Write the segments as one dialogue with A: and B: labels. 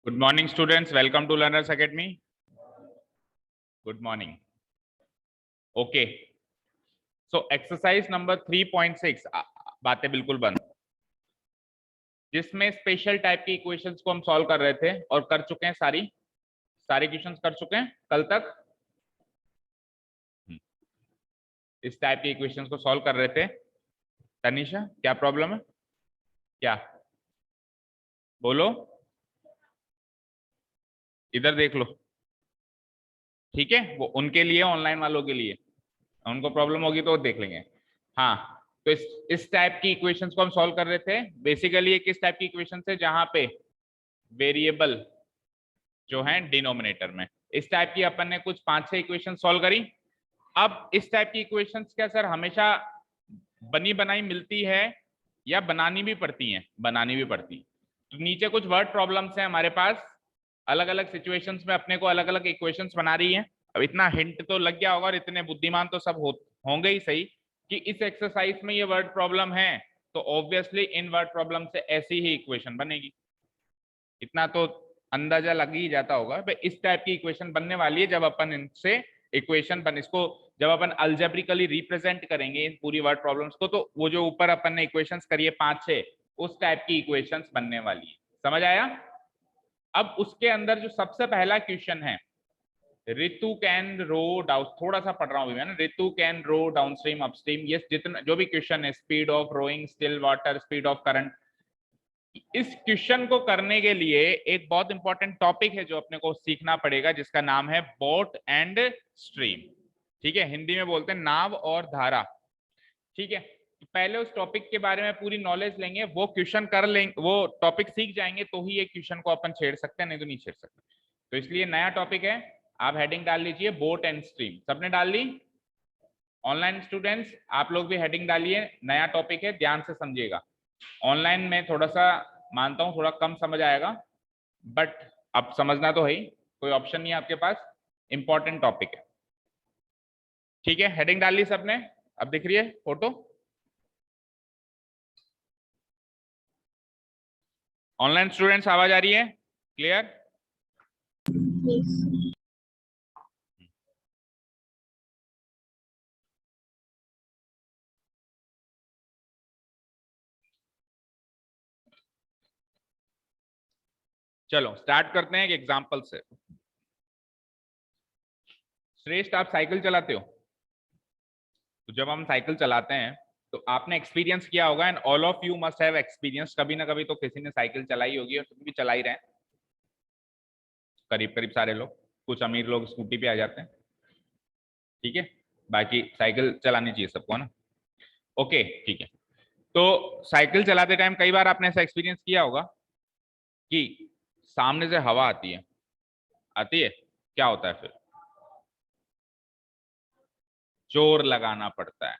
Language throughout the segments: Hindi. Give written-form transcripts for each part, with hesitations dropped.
A: Good morning, students. Welcome to Learners Academy. Good morning. Okay. So exercise number 3.6 बातें बिल्कुल बंद, जिसमें स्पेशल टाइप की इक्वेशंस को हम सॉल्व कर रहे थे और कर चुके हैं सारे क्वेश्चंस कर चुके हैं कल तक। इस टाइप के इक्वेशंस को सॉल्व कर रहे थे। तनिषा, क्या प्रॉब्लम है? क्या बोलो, इधर देख लो। ठीक है, वो उनके लिए, ऑनलाइन वालों के लिए, उनको प्रॉब्लम होगी तो देख लेंगे। हाँ, तो इस टाइप की इक्वेशंस को हम सॉल्व कर रहे थे। बेसिकली ये किस टाइप की इक्वेशन है? जहां पे वेरिएबल जो है डिनोमिनेटर में। इस टाइप की अपन ने कुछ 5-6 इक्वेशन सॉल्व करी। अब इस टाइप की इक्वेशंस क्या सर हमेशा बनी बनाई मिलती है या बनानी भी पड़ती हैं? बनानी भी पड़ती है। तो नीचे कुछ वर्ड प्रॉब्लम्स हैं हमारे पास, अलग अलग सिचुएशंस में अपने को अलग अलग इक्वेशंस बना रही है। अब इतना हिंट तो लग गया होगा और इतने बुद्धिमान तो सब होंगे ही सही कि इस एक्सरसाइज में ये वर्ड प्रॉब्लम है, तो ऑब्वियसली इन वर्ड प्रॉब्लम से ऐसी ही इक्वेशन बनेगी। इतना तो अंदाजा लग ही जाता होगा भाई इस टाइप की इक्वेशन बनने वाली है जब अपन इनसे इक्वेशन इसको जब अपन अल्जेब्रिकली रिप्रेजेंट करेंगे इन पूरी वर्ड प्रॉब्लम्स को, तो वो जो ऊपर अपन ने इक्वेशंस करी है 5-6, उस टाइप की इक्वेशंस बनने वाली है। समझ आया? अब उसके अंदर जो सबसे पहला क्वेश्चन है, ऋतु कैन रो डाउन, थोड़ा सा पढ़ रहा हूं मैं ना, Ritu can row downstream upstream, ये जितना जो भी क्वेश्चन है, speed of rowing still water, speed of current, इस क्वेश्चन को करने के लिए एक बहुत इंपॉर्टेंट टॉपिक है जो अपने को सीखना पड़ेगा, जिसका नाम है बोट एंड स्ट्रीम। ठीक है, हिंदी में बोलते हैं नाव और धारा। ठीक है, पहले उस टॉपिक के बारे में पूरी नॉलेज लेंगे, वो क्वेश्चन कर लेंगे, वो टॉपिक सीख जाएंगे तो ही ये क्वेश्चन को अपन छेड़ सकते हैं, नहीं तो नहीं छेड़ सकते। तो इसलिए नया टॉपिक है, आप हेडिंग डाल लीजिए बोट एंड स्ट्रीम। सबने डाल ली? ऑनलाइन स्टूडेंट्स आप लोग भी हेडिंग डालिए, नया टॉपिक है, ध्यान से समझिएगा। ऑनलाइन में थोड़ा सा मानता हूँ थोड़ा कम समझ आएगा, बट अब समझना तो है ही, कोई ऑप्शन नहीं है आपके पास, इंपॉर्टेंट टॉपिक है। ठीक है, हेडिंग डाल ली सबने? अब दिख रही है फोटो? ऑनलाइन स्टूडेंट्स आवाज आ रही है क्लियर? चलो स्टार्ट करते हैं एक एग्जांपल से। श्रेष्ठ, आप साइकिल चलाते हो? तो जब हम साइकिल चलाते हैं तो आपने एक्सपीरियंस किया होगा, and all of you must have experience, कभी ना कभी तो किसी ने साइकिल चलाई होगी और तुम भी चला ही रहे हैं, करीब करीब सारे लोग। कुछ अमीर लोग स्कूटी पे आ जाते हैं, ठीक है, बाकी साइकिल चलानी चाहिए सबको, है ना? ओके ठीक है। तो साइकिल चलाते टाइम कई बार आपने ऐसा एक्सपीरियंस किया होगा कि सामने से हवा आती है, आती है, क्या होता है फिर? जोर लगाना पड़ता है,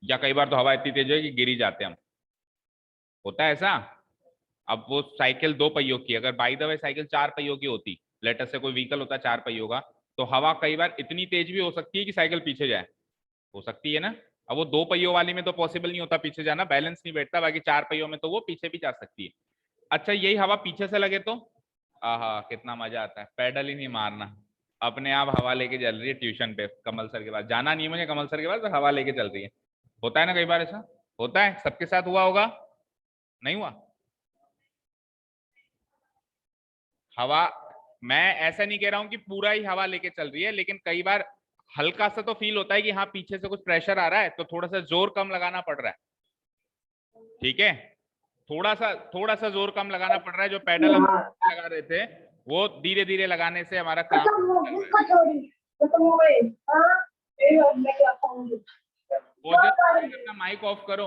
A: या कई बार तो हवा इतनी तेज है कि गिर ही जाते हैं हम। होता है ऐसा? अब वो साइकिल 2 पहियों की, अगर बाई द वे साइकिल 4 पहियों की होती, लेटर से कोई व्हीकल होता 4 पहियों का, तो हवा कई बार इतनी तेज भी हो सकती है कि साइकिल पीछे जाए, हो सकती है ना? अब वो 2 पहियों वाली में तो पॉसिबल नहीं होता पीछे जाना, बैलेंस नहीं बैठता, बाकी 4 पहियों में तो वो पीछे भी जा सकती है। अच्छा, यही हवा पीछे से लगे तो आहा कितना मजा आता है, पैडल ही नहीं मारना, अपने आप हवा लेके चल रही है ट्यूशन पे, कमल सर के पास जाना नहीं है मुझे, कमल सर के पास, तो हवा लेके चल रही है। होता है ना कई बार ऐसा? होता है, सबके साथ हुआ होगा, नहीं हुआ? हवा, मैं ऐसा नहीं कह रहा हूं कि पूरा ही हवा लेके चल रही है, लेकिन कई बार हल्का सा तो फील होता है कि हाँ पीछे से कुछ प्रेशर आ रहा है, तो थोड़ा सा जोर कम लगाना पड़ रहा है। ठीक है, थोड़ा सा जोर कम लगाना पड़ रहा है, जो पैडल हम लगा रहे थे वो धीरे धीरे लगाने से हमारा काम वो अपना माइक ऑफ करो।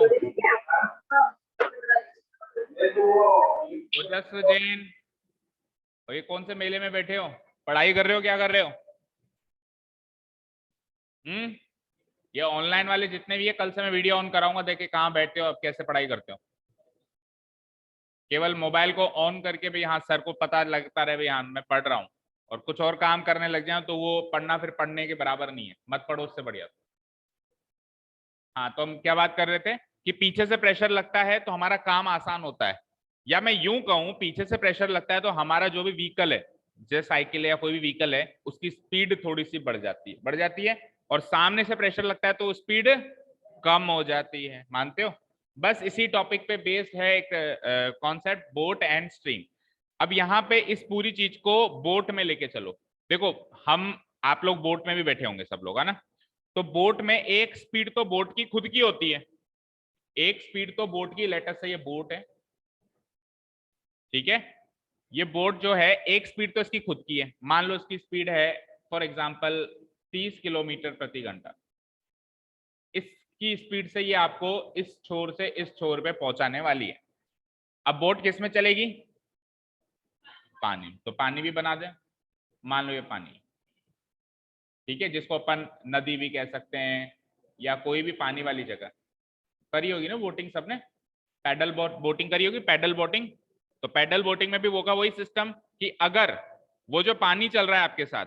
A: ओजस जैन, ये कौन से मेले में बैठे हो? पढ़ाई कर रहे हो, क्या कर रहे हो? ये ऑनलाइन वाले जितने भी है, कल से मैं वीडियो ऑन कराऊंगा, देखे कहाँ बैठते हो, अब कैसे पढ़ाई करते हो। केवल मोबाइल को ऑन करके भी हाँ सर को पता लगता रहे भी हाँ मैं पढ़ रहा हूँ, और कुछ और काम करने लग जाए तो वो पढ़ना फिर पढ़ने के बराबर नहीं है, मत पढ़ो, उससे बढ़िया। हाँ, तो हम क्या बात कर रहे थे कि पीछे से प्रेशर लगता है तो हमारा काम आसान होता है, या मैं यूं कहूं पीछे से प्रेशर लगता है तो हमारा जो भी व्हीकल है, जैसे साइकिल है या कोई भी व्हीकल है, उसकी स्पीड थोड़ी सी बढ़ जाती है, और सामने से प्रेशर लगता है तो स्पीड कम हो जाती है। मानते हो? बस इसी टॉपिक पे बेस्ड है एक कॉन्सेप्ट, बोट एंड स्ट्रीम। अब यहाँ पे इस पूरी चीज को बोट में लेके चलो। देखो, हम आप लोग बोट में भी बैठे होंगे सब लोग, है ना? तो बोट में एक स्पीड तो बोट की खुद की होती है, एक स्पीड तो बोट की, लेटर से ये बोट है, ठीक है? ये बोट जो है एक स्पीड तो इसकी खुद की है, मान लो इसकी स्पीड है फॉर एग्जांपल 30 किलोमीटर प्रति घंटा। इसकी स्पीड से ये आपको इस छोर से इस छोर पे पहुंचाने वाली है। अब बोट किस में चलेगी? पानी। तो पानी भी बना दें, मान लो ये पानी, ठीक है, जिसको अपन नदी भी कह सकते हैं या कोई भी पानी वाली जगह। करी होगी ना बोटिंग सबने, पैडल बोटिंग करी होगी, पैडल बोटिंग। तो पैडल बोटिंग में भी होगा वही सिस्टम कि अगर वो जो पानी चल रहा है आपके साथ,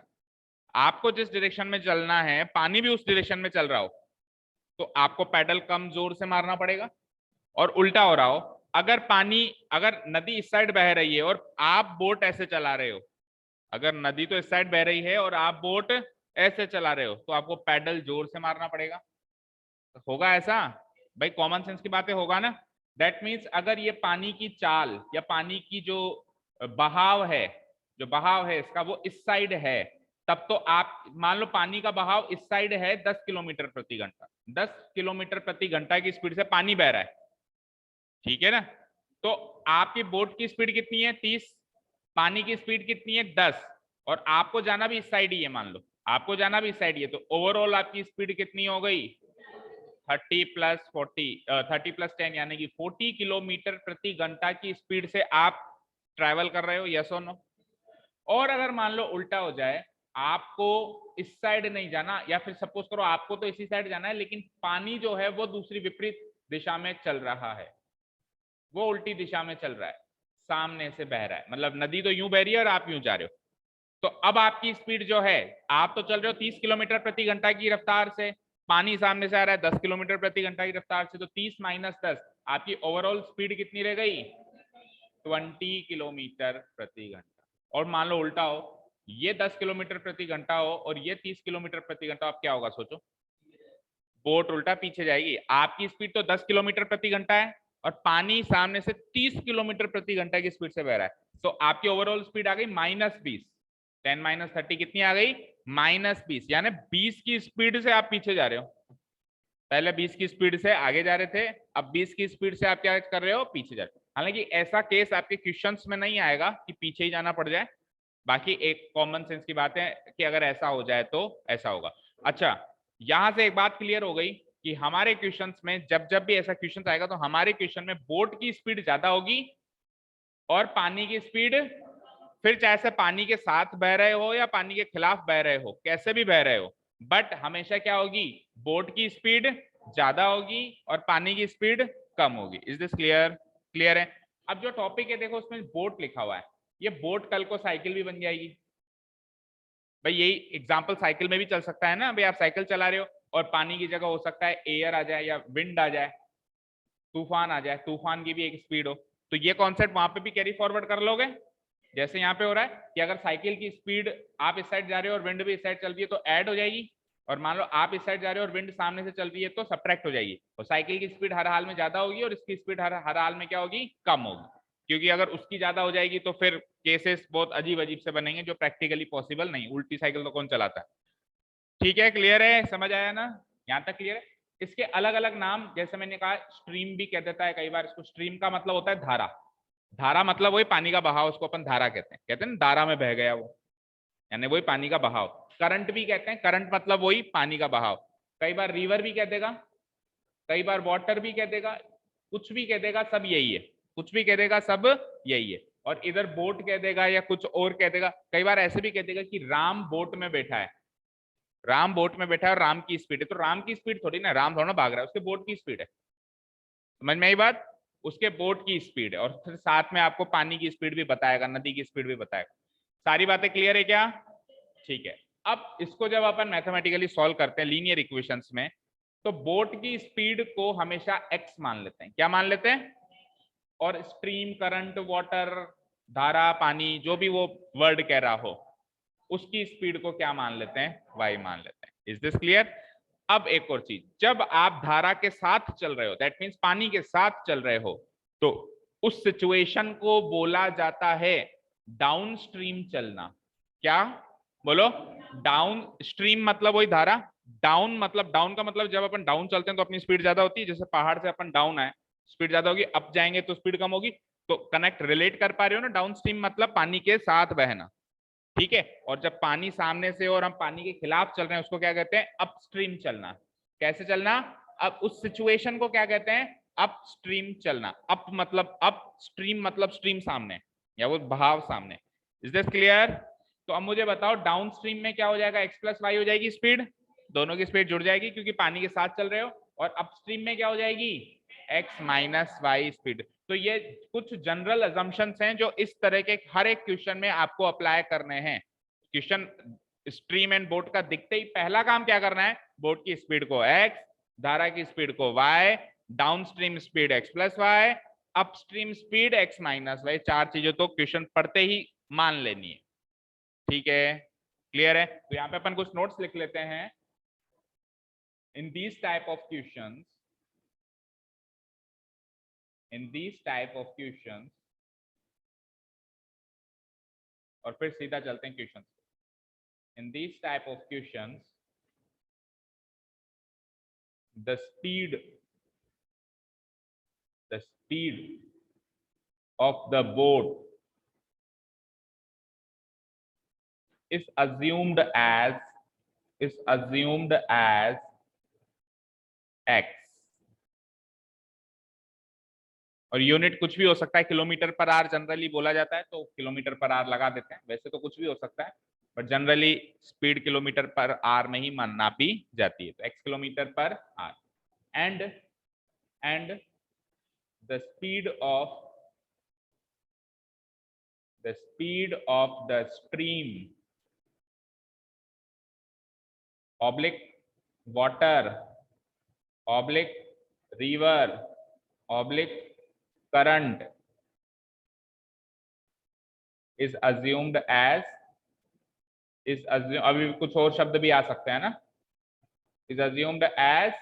A: आपको जिस डायरेक्शन में चलना है पानी भी उस डायरेक्शन में चल रहा हो, तो आपको पैडल कम जोर से मारना पड़ेगा। और उल्टा हो रहा हो, अगर पानी, अगर नदी इस साइड बह रही है और आप बोट ऐसे चला रहे हो, अगर नदी तो इस साइड बह रही है और आप बोट ऐसे चला रहे हो, तो आपको पैडल जोर से मारना पड़ेगा। तो होगा ऐसा? भाई कॉमन सेंस की बातें होगा ना। दैट मीन्स अगर ये पानी की चाल या पानी की जो बहाव है, जो बहाव है इसका वो इस साइड है, तब तो आप मान लो पानी का बहाव इस साइड है 10 किलोमीटर प्रति घंटा, 10 किलोमीटर प्रति घंटा की स्पीड से पानी बह रहा है, ठीक है ना? तो आपकी बोट की स्पीड कितनी है? 30, पानी की स्पीड कितनी है? 10, और आपको जाना भी इस साइड ही है, मान लो आपको जाना भी इस साइड ही है, तो ओवरऑल आपकी स्पीड कितनी हो गई? 30 प्लस 40, 30 प्लस 10 यानी कि 40 किलोमीटर प्रति घंटा की स्पीड से आप ट्रैवल कर रहे हो, यस और नो? और अगर मान लो उल्टा हो जाए, आपको इस साइड नहीं जाना, या फिर सपोज करो आपको तो इसी साइड जाना है, लेकिन पानी जो है वो दूसरी विपरीत दिशा में चल रहा है, वो उल्टी दिशा में चल रहा है, सामने से बह रहा है, मतलब नदी तो यूं बह रही है और आप यूं जा रहे हो। तो अब आपकी स्पीड जो है, आप तो चल रहे हो 30 किलोमीटर प्रति घंटा की रफ्तार से, पानी सामने से आ रहा है 10 किलोमीटर प्रति घंटा की रफ्तार से, तो 30 माइनस 10, आपकी ओवरऑल स्पीड कितनी रह गई? 20 किलोमीटर प्रति घंटा। और मान लो उल्टा हो, ये 10 किलोमीटर प्रति घंटा हो और ये 30 किलोमीटर प्रति घंटा, अब क्या होगा सोचो? बोट उल्टा पीछे जाएगी। आपकी स्पीड तो 10 किलोमीटर प्रति घंटा है और पानी सामने से 30 किलोमीटर प्रति घंटा की स्पीड से बह रहा है, तो आपकी ओवरऑल स्पीड आ गई -20। 10 माइनस 30 कितनी आ गई? -20, यानी 20 की स्पीड से आप पीछे जा रहे हो। पहले 20 की स्पीड से आगे जा रहे थे, अब 20 की स्पीड से आप क्या कर रहे हो? पीछे जा रहे हो। हालांकि ऐसा केस आपके क्वेश्चंस में नहीं आएगा कि पीछे ही जाना पड़ जाए, बाकी एक कॉमन सेंस की बात है कि अगर ऐसा हो जाए तो ऐसा होगा। अच्छा, यहां से एक बात क्लियर हो गई कि हमारे क्वेश्चंस में जब जब भी ऐसा क्वेश्चन आएगा तो हमारे क्वेश्चन में बोट की स्पीड ज्यादा होगी और पानी की स्पीड, फिर चाहे से पानी के साथ बह रहे हो या पानी के खिलाफ बह रहे हो, कैसे भी बह रहे हो, बट हमेशा क्या होगी? बोट की स्पीड ज्यादा होगी और पानी की स्पीड कम होगी। Is this clear? क्लियर है? अब जो टॉपिक है देखो उसमें बोट लिखा हुआ है, ये बोट कल को साइकिल भी बन जाएगी। भाई यही एग्जाम्पल साइकिल में भी चल सकता है ना, भाई आप साइकिल चला रहे हो और पानी की जगह हो सकता है एयर आ जाए या विंड आ जाए, तूफान आ जाए, तूफान की भी एक स्पीड हो, तो ये कॉन्सेप्ट वहां पे भी कैरी फॉरवर्ड कर लोगे। जैसे यहाँ पे हो रहा है कि अगर साइकिल की स्पीड आप इस साइड जा रहे हो और विंड भी इस साइड चल रही है तो ऐड हो जाएगी, और मान लो आप इस साइड जा रहे हो और विंड सामने से चल रही है तो सब्ट्रैक्ट हो जाएगी, और साइकिल की स्पीड हर हाल में ज्यादा होगी और इसकी स्पीड हर हाल में क्या होगी? कम होगी, क्योंकि अगर उसकी ज्यादा हो जाएगी तो फिर केसेस बहुत अजीब अजीब से बनेंगे जो प्रैक्टिकली पॉसिबल नहीं। उल्टी साइकिल तो कौन चलाता है? ठीक है, क्लियर है? समझ आया ना? यहाँ तक क्लियर है? इसके अलग अलग नाम, जैसे मैंने कहा स्ट्रीम भी कह देता है कई बार इसको। स्ट्रीम का मतलब होता है धारा, धारा मतलब वही पानी का बहाव, उसको अपन धारा कहते हैं ना, धारा में बह गया वो, यानी वही पानी का बहाव। करंट भी कहते हैं, करंट मतलब वही पानी का बहाव। कई बार रिवर भी कह देगा, कई बार वाटर भी कह देगा, कुछ भी कह देगा, सब यही है, कुछ भी कह देगा सब यही है। और इधर बोट कह देगा या कुछ और कह देगा, कई बार ऐसे भी कह देगा कि राम बोट में बैठा है, राम बोट में बैठा है और राम की स्पीड है, तो राम की स्पीड थोड़ी ना, राम थोड़ा ना भाग रहा है, उसके बोट की स्पीड है। समझ में आई बात? उसके बोट की स्पीड है, और फिर साथ में आपको पानी की स्पीड भी बताएगा, नदी की स्पीड भी बताएगा। सारी बातें क्लियर है क्या? ठीक है। अब इसको जब अपन मैथमेटिकली सॉल्व करते हैं लीनियर इक्वेशंस में, तो बोट की स्पीड को हमेशा x मान लेते हैं। क्या मान लेते हैं? और स्ट्रीम, करंट, वाटर, धारा, पानी, जो भी वो वर्ड कह रहा हो, उसकी स्पीड को क्या मान लेते हैं? y मान लेते हैं। Is this clear? अब एक और चीज, जब आप धारा के साथ चल रहे हो, दैट मीन्स पानी के साथ चल रहे हो, तो उस सिचुएशन को बोला जाता है डाउन स्ट्रीम चलना। क्या बोलो? डाउन स्ट्रीम मतलब वही धारा, डाउन मतलब, डाउन का मतलब जब अपन डाउन चलते हैं तो अपनी स्पीड ज्यादा होती है, जैसे पहाड़ से अपन डाउन आए स्पीड ज्यादा होगी, अप जाएंगे तो स्पीड कम होगी। तो कनेक्ट, रिलेट कर पा रहे हो ना? डाउन स्ट्रीम मतलब पानी के साथ बहना, ठीक है। और जब पानी सामने से और हम पानी के खिलाफ चल रहे हैं, उसको क्या कहते हैं? अपस्ट्रीम चलना। कैसे चलना? अब उस सिचुएशन को क्या कहते हैं? अपस्ट्रीम चलना। अप मतलब अप, स्ट्रीम मतलब स्ट्रीम सामने, या वो बहाव सामने। Is this clear? तो अब मुझे बताओ, डाउन स्ट्रीम में क्या हो जाएगा? x प्लस वाई हो जाएगी स्पीड, दोनों की स्पीड जुड़ जाएगी क्योंकि पानी के साथ चल रहे हो। और अपस्ट्रीम में क्या हो जाएगी? x minus y speed. तो ये कुछ जनरल अजम्पशंस हैं जो इस तरह के हर एक क्वेश्चन में आपको अप्लाई करने हैं। क्वेश्चन स्ट्रीम एंड बोट का दिखते ही पहला काम क्या करना है? बोट की स्पीड को x, धारा की स्पीड को y, downstream speed x plus y, upstream speed x minus y, चार चीजें तो क्वेश्चन पढ़ते ही मान लेनी है। ठीक है, क्लियर है? तो यहाँ पे अपन कुछ नोट्स लिख लेते हैं। In these type of questions, in these type of questions, और फिर सीधा चलते हैं question. in these type of questions, the speed of the boat is assumed as x, और यूनिट कुछ भी हो सकता है, किलोमीटर पर आर जनरली बोला जाता है, तो किलोमीटर पर आर लगा देते हैं। वैसे तो कुछ भी हो सकता है, but generally speed kilometre per hour में ही नापी जाती है, तो x kilometre per hour. And the speed of the stream oblique water oblique river oblique current is assumed as अभी कुछ और शब्द भी आ सकते हैं ना, is assumed as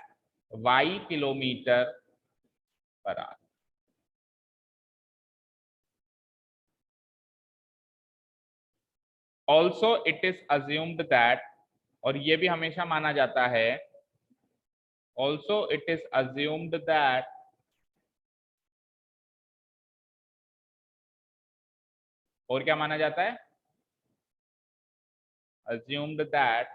A: y kilometre per hour. Also it is assumed that, और ये भी हमेशा माना जाता है, also it is assumed that और क्या माना जाता है? assumed that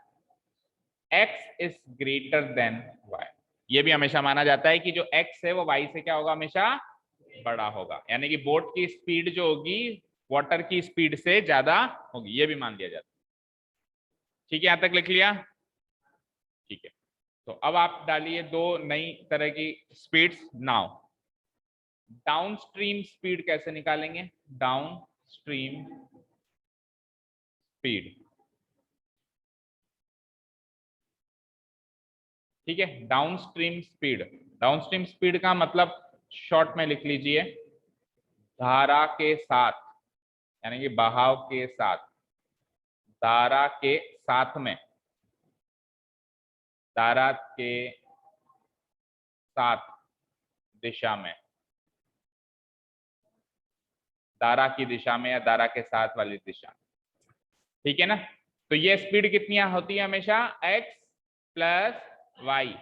A: x is greater than y। ये भी हमेशा माना जाता है कि जो x है वो y से क्या होगा? हमेशा बड़ा होगा, यानी कि बोट की स्पीड जो होगी वाटर की स्पीड से ज्यादा होगी, ये भी मान लिया जाता है। ठीक है, यहां तक लिख लिया? ठीक है, तो अब आप डालिए दो नई तरह की speeds. Now down stream speed कैसे निकालेंगे? डाउन स्ट्रीम स्पीड, ठीक है। Down stream speed, down stream speed का मतलब शॉर्ट में लिख लीजिए, धारा के साथ, यानी कि बहाव के साथ, धारा के साथ में, धारा के साथ दिशा में, धारा की दिशा में या धारा के साथ वाली दिशा में, ठीक है ना? तो ये स्पीड कितनी होती है? हमेशा x plus y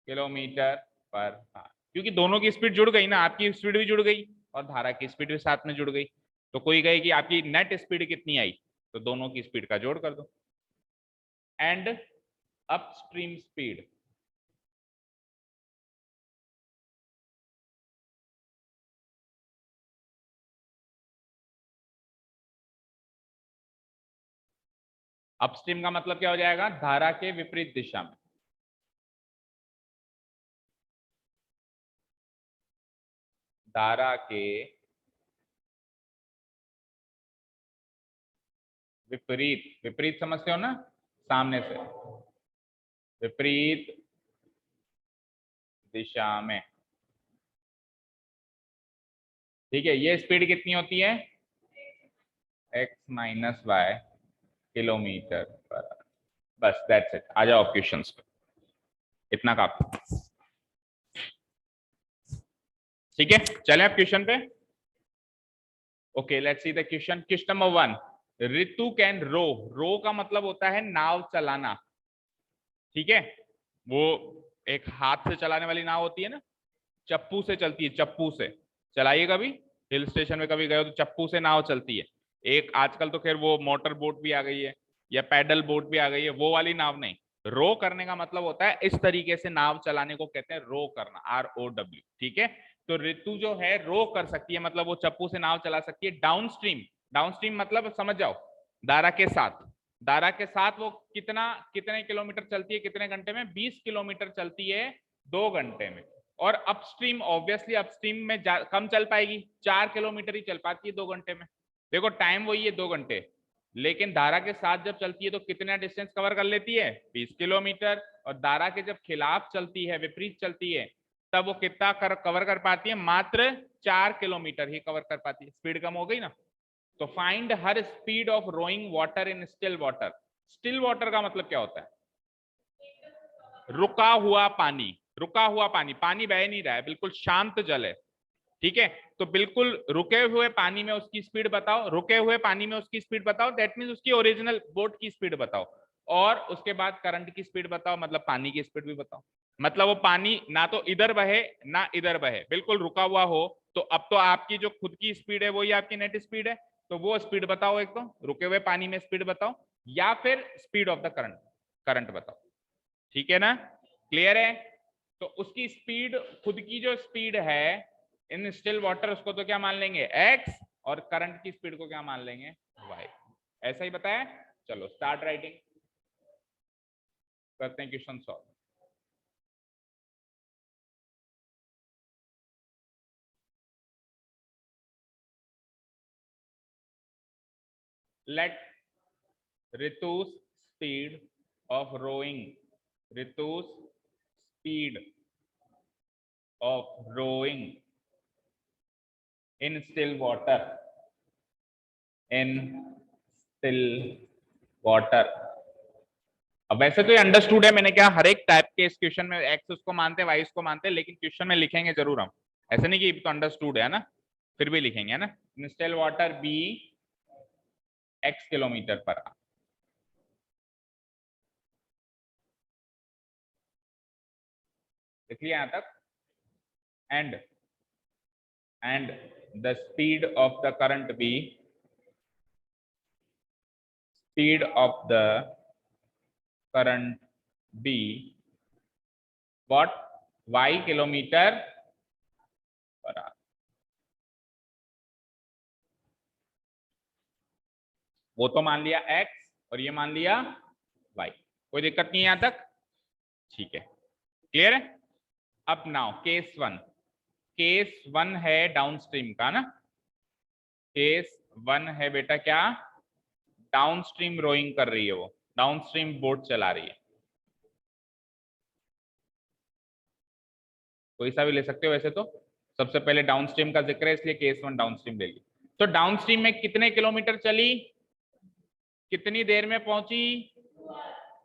A: kilometre per hour, क्योंकि दोनों की स्पीड जुड़ गई ना, आपकी स्पीड भी जुड़ गई और धारा की स्पीड भी साथ में जुड़ गई। तो कोई कहे कि आपकी नेट स्पीड कितनी आई, तो दोनों की स्पीड का जोड़ कर दो। एंड अपस्ट्रीम स्पीड, अपस्ट्रीम का मतलब क्या हो जाएगा? धारा के विपरीत दिशा में, धारा के विपरीत, विपरीत समझते हो ना? सामने से, विपरीत दिशा में। ठीक है, ये स्पीड कितनी होती है, x minus y kilometre per hour. बस दैट्स इट, आ जाओ क्वेश्चंस पे, इतना काफी। ठीक है, चले आप क्वेश्चन पे। Okay, let's see the question. Question number 1, Ritu can row. Row का मतलब होता है नाव चलाना। ठीक है, वो एक हाथ से चलाने वाली नाव होती है ना, चप्पू से चलती है, चप्पू से। चलाइए कभी, हिल स्टेशन में कभी गए हो तो चप्पू से नाव चलती है। एक आजकल तो खैर वो मोटर बोट भी आ गई है या पैडल बोट भी आ गई है, वो वाली नाव नहीं। रो करने का मतलब होता है इस तरीके से नाव चलाने को कहते हैं रो करना, ROW। ठीक है, तो ऋतु जो है रो कर सकती है, मतलब वो चप्पू से नाव चला सकती है डाउन स्ट्रीम। डाउन स्ट्रीम मतलब समझ जाओ, धारा के साथ। धारा के साथ वो कितने किलोमीटर चलती है कितने घंटे में, 20 किलोमीटर चलती है 2 घंटे में। और अपस्ट्रीम ऑब्वियसली अपस्ट्रीम में कम चल पाएगी, 4 किलोमीटर ही चल पाती है 2 घंटे में। देखो टाइम वही है 2 घंटे, लेकिन धारा के साथ जब चलती है तो कितना डिस्टेंस कवर कर लेती है, 20 किलोमीटर। और धारा के जब खिलाफ चलती है, विपरीत चलती है, तब वो कितना कवर कर पाती है, मात्र 4 किलोमीटर ही कवर कर पाती है। स्पीड कम हो गई ना। तो find her speed of rowing water in still water. Still water का मतलब क्या होता है, रुका हुआ पानी। रुका हुआ पानी, पानी बह नहीं रहा है, बिल्कुल शांत जल है। ठीक है, तो बिल्कुल रुके हुए पानी में उसकी स्पीड बताओ, रुके हुए पानी में उसकी स्पीड बताओ, दैट मीन उसकी ओरिजिनल बोट की स्पीड बताओ। और उसके बाद करंट की स्पीड बताओ, मतलब पानी की स्पीड भी बताओ। मतलब वो पानी ना तो इधर बहे ना इधर बहे, बिल्कुल रुका हुआ हो। तो अब तो आपकी जो खुद की स्पीड है वही आपकी नेट स्पीड है, तो वो स्पीड बताओ, एक तो रुके हुए पानी में स्पीड बताओ, या फिर speed of the current, current बताओ। ठीक है ना, क्लियर है। तो उसकी स्पीड, खुद की जो स्पीड है इन स्टिल वाटर, उसको तो क्या मान लेंगे x, और करंट की स्पीड को क्या मान लेंगे y। ऐसा ही बताया। चलो स्टार्ट राइटिंग, करते हैं question solve. Let Ritu's speed of rowing, Ritu's speed of rowing in still water, in still water। अब वैसे तो ये अंडरस्टूड है, मैंने क्या हर एक टाइप के इस क्वेश्चन में एक्स उसको मानते हैं वाई उसको मानते हैं, लेकिन क्वेश्चन में लिखेंगे जरूर हम। ऐसे नहीं कि तो अंडरस्टूड है ना, फिर भी लिखेंगे है ना। In still water be x kilometre per hour. लिख लिया यहां तक। And the speed of the current be, speed of the current be what, y kilometre per hour. वो तो मान लिया x और ये मान लिया y, कोई दिक्कत नहीं है यहां तक। ठीक है, क्लियर है। अब नाउ केस 1, केस 1 है डाउनस्ट्रीम का ना। केस 1 है बेटा क्या, डाउनस्ट्रीम रोइंग कर रही है, वो डाउनस्ट्रीम बोट चला रही है। कोई सा भी ले सकते हो वैसे तो, सबसे पहले डाउनस्ट्रीम का जिक्र है इसलिए केस 1 डाउनस्ट्रीम ले ली। तो डाउनस्ट्रीम में कितने किलोमीटर चली, कितनी देर में पहुंची,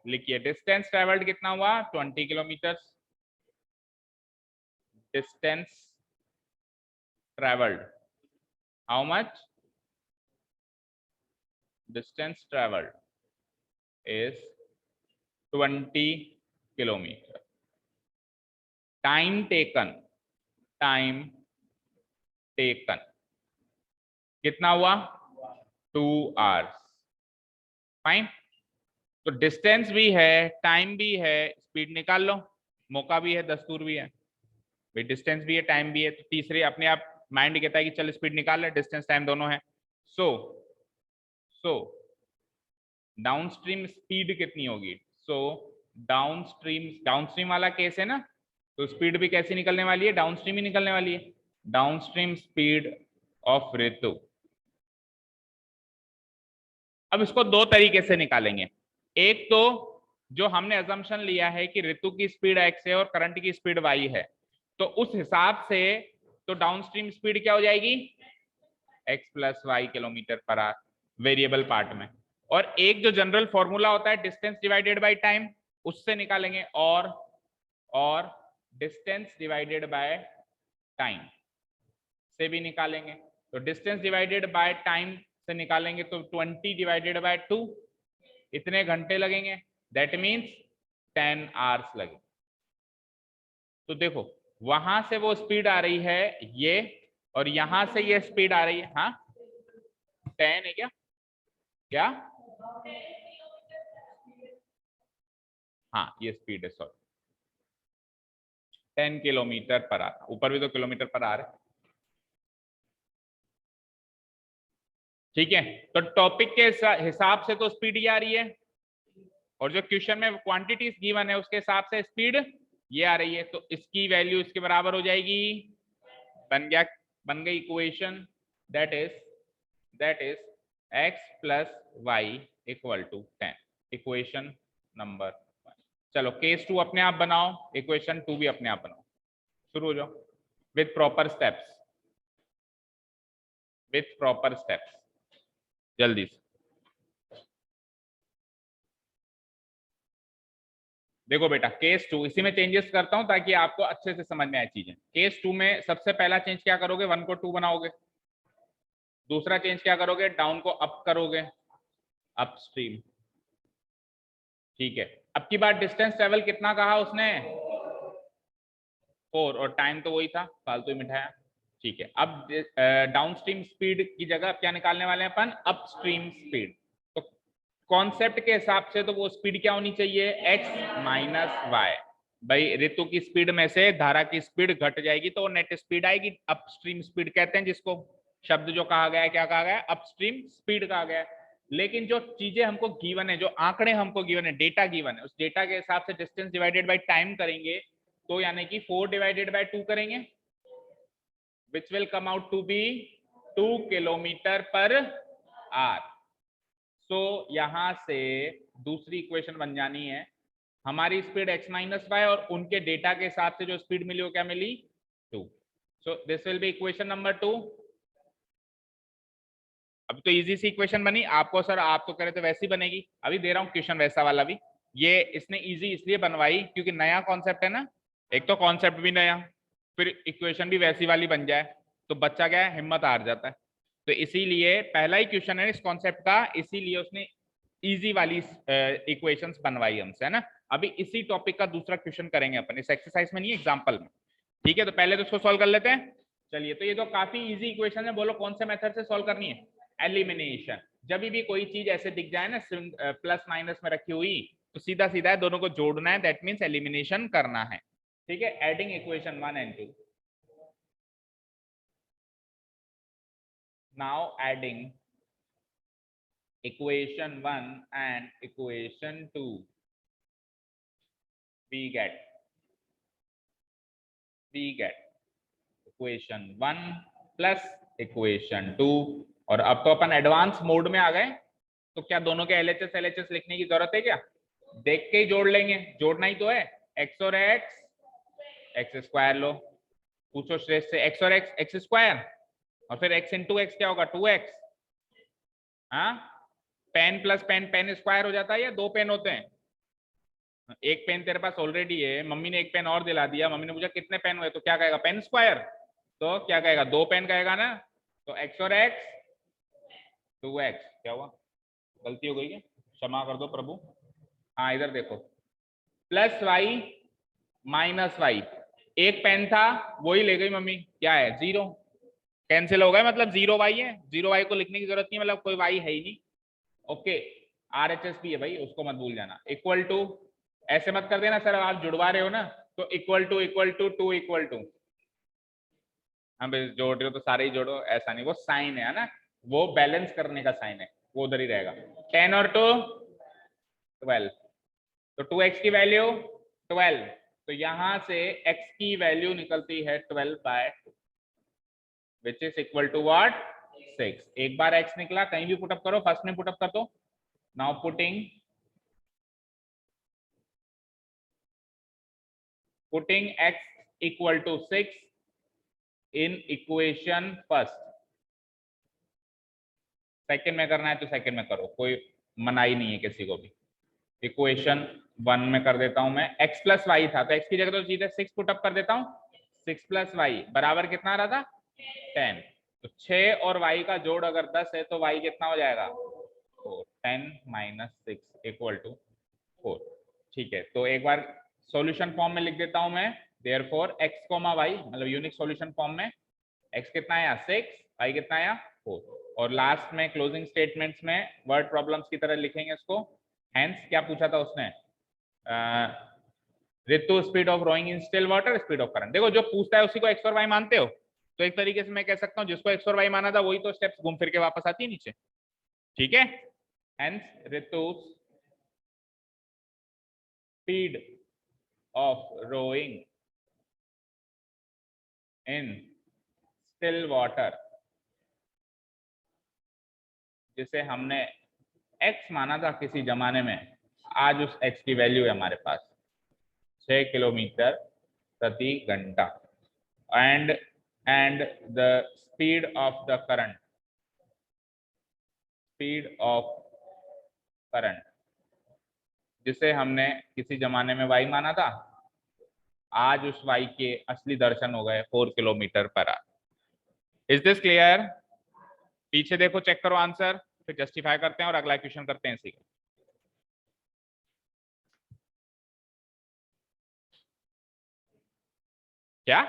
A: लिखिए डिस्टेंस ट्रेवल्ड कितना हुआ, 20 kilometre. Distance travelled how much, distance travelled is 20 kilometre. Time taken, time taken कितना हुआ, 2 आवर्स। फाइन। तो डिस्टेंस भी है, टाइम भी है, स्पीड निकाल लो। मौका भी है, दस्तूर भी है भाई, डिस्टेंस भी है टाइम भी है, तो तीसरे अपने आप माइंड कहता है कि चल स्पीड निकाल ले, डिस्टेंस टाइम दोनों है। सो सो डाउनस्ट्रीम स्पीड कितनी होगी, सो डाउनस्ट्रीम, डाउनस्ट्रीम वाला केस है ना, तो स्पीड भी कैसी निकलने वाली है, डाउनस्ट्रीम ही निकलने वाली है। डाउनस्ट्रीम स्पीड ऑफ ऋतु। अब इसको दो तरीके से निकालेंगे। एक तो जो हमने अजम्पशन लिया है कि ऋतु की स्पीड x है और करंट की स्पीड y है, तो उस हिसाब से तो डाउनस्ट्रीम स्पीड क्या हो जाएगी, x plus y kilometre per hour, variable part में। और एक जो जनरल फॉर्मूला होता है डिस्टेंस डिवाइडेड बाय टाइम, उससे निकालेंगे, और डिस्टेंस डिवाइडेड बाय टाइम से भी निकालेंगे। तो डिस्टेंस डिवाइडेड बाय टाइम से निकालेंगे तो 20 डिवाइडेड बाय 2, इतने घंटे लगेंगे, दैट मीन्स 10 आवर्स लगेंगे। तो देखो वहां से वो स्पीड आ रही है ये, और यहां से ये स्पीड आ रही है, हाँ 10 है क्या, क्या, हाँ ये स्पीड है, सॉरी 10 किलोमीटर पर आवर, ऊपर भी तो किलोमीटर पर आवर है, ठीक है। तो टॉपिक के हिसाब से तो स्पीड ही आ रही है, और जो क्वेश्चन में क्वांटिटीज गिवन है उसके हिसाब से स्पीड ये आ रही है, तो इसकी वैल्यू इसके बराबर हो जाएगी, बन गई equation, that is x plus y equal to 10, equation number 1। चलो केस 2 अपने आप बनाओ, इक्वेशन 2 भी अपने आप बनाओ, शुरू हो जाओ विथ प्रॉपर स्टेप्स, जल्दी से। देखो बेटा केस 2 इसी में चेंजेस करता हूं ताकि आपको अच्छे से समझ में आए चीजें। केस 2 में सबसे पहला चेंज क्या करोगे, 1 को 2 बनाओगे। दूसरा चेंज क्या करोगे, डाउन को अप करोगे, अपस्ट्रीम, ठीक है। अब की बार डिस्टेंस ट्रेवल कितना कहा उसने, 4, और टाइम तो वही था, फालतू ही मिठाया, ठीक है। अब डाउनस्ट्रीम स्पीड की जगह क्या निकालने वाले हैं अपन, अपस्ट्रीम स्पीड। तो कॉन्सेप्ट के हिसाब से तो वो स्पीड क्या होनी चाहिए, x माइनस वाई। भाई ऋतु की स्पीड में से धारा की स्पीड घट जाएगी तो नेट स्पीड आएगी, अपस्ट्रीम स्पीड कहते हैं जिसको, शब्द जो कहा गया है क्या कहा गया है, अपस्ट्रीम स्पीड कहा गया है। लेकिन जो चीजें हमको गिवन है, जो आंकड़े हमको गिवन है, डेटा गिवन है, उस डेटा के हिसाब से डिस्टेंस डिवाइडेड बाय टाइम करेंगे, तो यानी कि 4 डिवाइडेड बाय 2 करेंगे, which will come out to be 2 kilometre per hour. So यहां से दूसरी इक्वेशन बन जानी है, हमारी स्पीड x माइनस वाई और उनके डेटा के हिसाब से जो स्पीड मिली वो क्या मिली, 2। So this will B equation number 2। अब तो इजी सी इक्वेशन बनी, आपको सर आप तो करे तो वैसी बनेगी, अभी दे रहा हूँ क्वेश्चन वैसा वाला भी। ये इसने इजी इसलिए बनवाई क्योंकि नया कॉन्सेप्ट है ना, एक तो कॉन्सेप्ट भी नया, फिर इक्वेशन भी वैसी वाली बन जाए तो बच्चा क्या है, हिम्मत हार जाता है। तो इसीलिए पहला ही क्वेश्चन है इस कॉन्सेप्ट का, इसीलिए उसने इजी वाली इक्वेशंस बनवाई हमसे, है ना। अभी इसी टॉपिक का दूसरा क्वेश्चन करेंगे अपन, इस एक्सरसाइज में नहीं, एग्जांपल में, ठीक है। तो पहले तो इसको सॉल्व कर लेते हैं। चलिए, तो ये तो काफी इजी इक्वेशन है, बोलो कौन से मेथड से सॉल्व करनी है, एलिमिनेशन। जब भी कोई चीज ऐसे दिख जाए ना प्लस माइनस में रखी हुई, तो सीधा सीधा है दोनों को जोड़ना है, दैट मीन्स एलिमिनेशन करना है, ठीक है। Adding equation 1 and 2, now adding equation 1 and equation 2, we get equation 1 plus equation 2। और अब तो अपन एडवांस मोड में आ गए, तो क्या दोनों के LHS लिखने की जरूरत है क्या, देख के ही जोड़ लेंगे, जोड़ना ही तो है, x और x स्क्वायर लो, पूछो श्रेष्ठ से, x और x स्क्वायर, और फिर x इंटू x क्या होगा, 2x। हाँ, pen plus pen pen square हो जाता है या दो पेन होते हैं, एक पेन तेरे पास ऑलरेडी है, मम्मी ने एक पेन और दिला दिया, मम्मी ने पूछा कितने पेन हुए, तो क्या कहेगा, पेन स्क्वायर, तो क्या कहेगा, दो पेन कहेगा ना। तो x और x 2x, क्या हुआ, गलती हो गई है, क्षमा कर दो प्रभु। हाँ इधर देखो, प्लस वाई माइनस वाई, एक पेन था वही ले गई मम्मी, क्या है, 0, कैंसिल हो गए, मतलब 0 वाई है, 0 वाई को लिखने की जरूरत नहीं, मतलब कोई वाई है ही नहीं, ओके। RHS भी है भाई, उसको मत भूल जाना, इक्वल टू, ऐसे मत कर देना सर आप जुड़वा रहे हो ना, तो इक्वल टू 2 हम जोड़ रहे हो तो सारे ही जोड़ो, ऐसा नहीं, वो साइन है ना, वो बैलेंस करने का साइन है, वो उधर ही रहेगा। 10 और 2 12, तो 2x की वैल्यू 12, तो यहां से x की वैल्यू निकलती है 12/2, which is equal to what, 6। एक बार x निकला, कहीं भी पुटअप करो, फर्स्ट में पुटअप कर दो। Now putting x equal to 6, in equation first, second में करना है तो सेकंड में करो, कोई मनाही नहीं है किसी को भी। इक्वेशन 1 में कर देता हूं मैं, x प्लस वाई था तो x की जगह तो सीधे 6 पुट अप कर देता हूं, 6 प्लस वाई बराबर कितना आ रहा था 10। तो 6 और y का जोड़ अगर 10 है तो y कितना हो जाएगा 4, 10 माइनस 6 इक्वल टू 4। ठीक है, तो एक बार सॉल्यूशन फॉर्म में लिख देता हूं मैं, देयरफॉर x कॉमा y, मतलब यूनिक सॉल्यूशन फॉर्म में x कितना आया 6, y कितना आया 4, और लास्ट में क्लोजिंग स्टेटमेंट्स में वर्ड प्रॉब्लम्स की तरह लिखेंगे इसको। हेंस क्या पूछा था उसने, Ritu speed of rowing in still water, speed of current. देखो जो पूछता है उसी को x और y मानते हो, तो एक तरीके से मैं कह सकता हूं जिसको x और y माना था वही तो स्टेप्स घूम फिर के वापस आती है नीचे। ठीक है, hence Ritu speed of rowing in still water, जिसे हमने x माना था किसी जमाने में, आज उस x की वैल्यू है हमारे पास 6 किलोमीटर प्रति घंटा, and the speed of the current, speed of current जिसे हमने किसी जमाने में y माना था, आज उस y के असली दर्शन हो गए 4 kilometre per our. Is this clear? पीछे देखो, चेक करो आंसर, फिर जस्टिफाई करते हैं और अगला क्वेश्चन करते हैं इसी का। क्या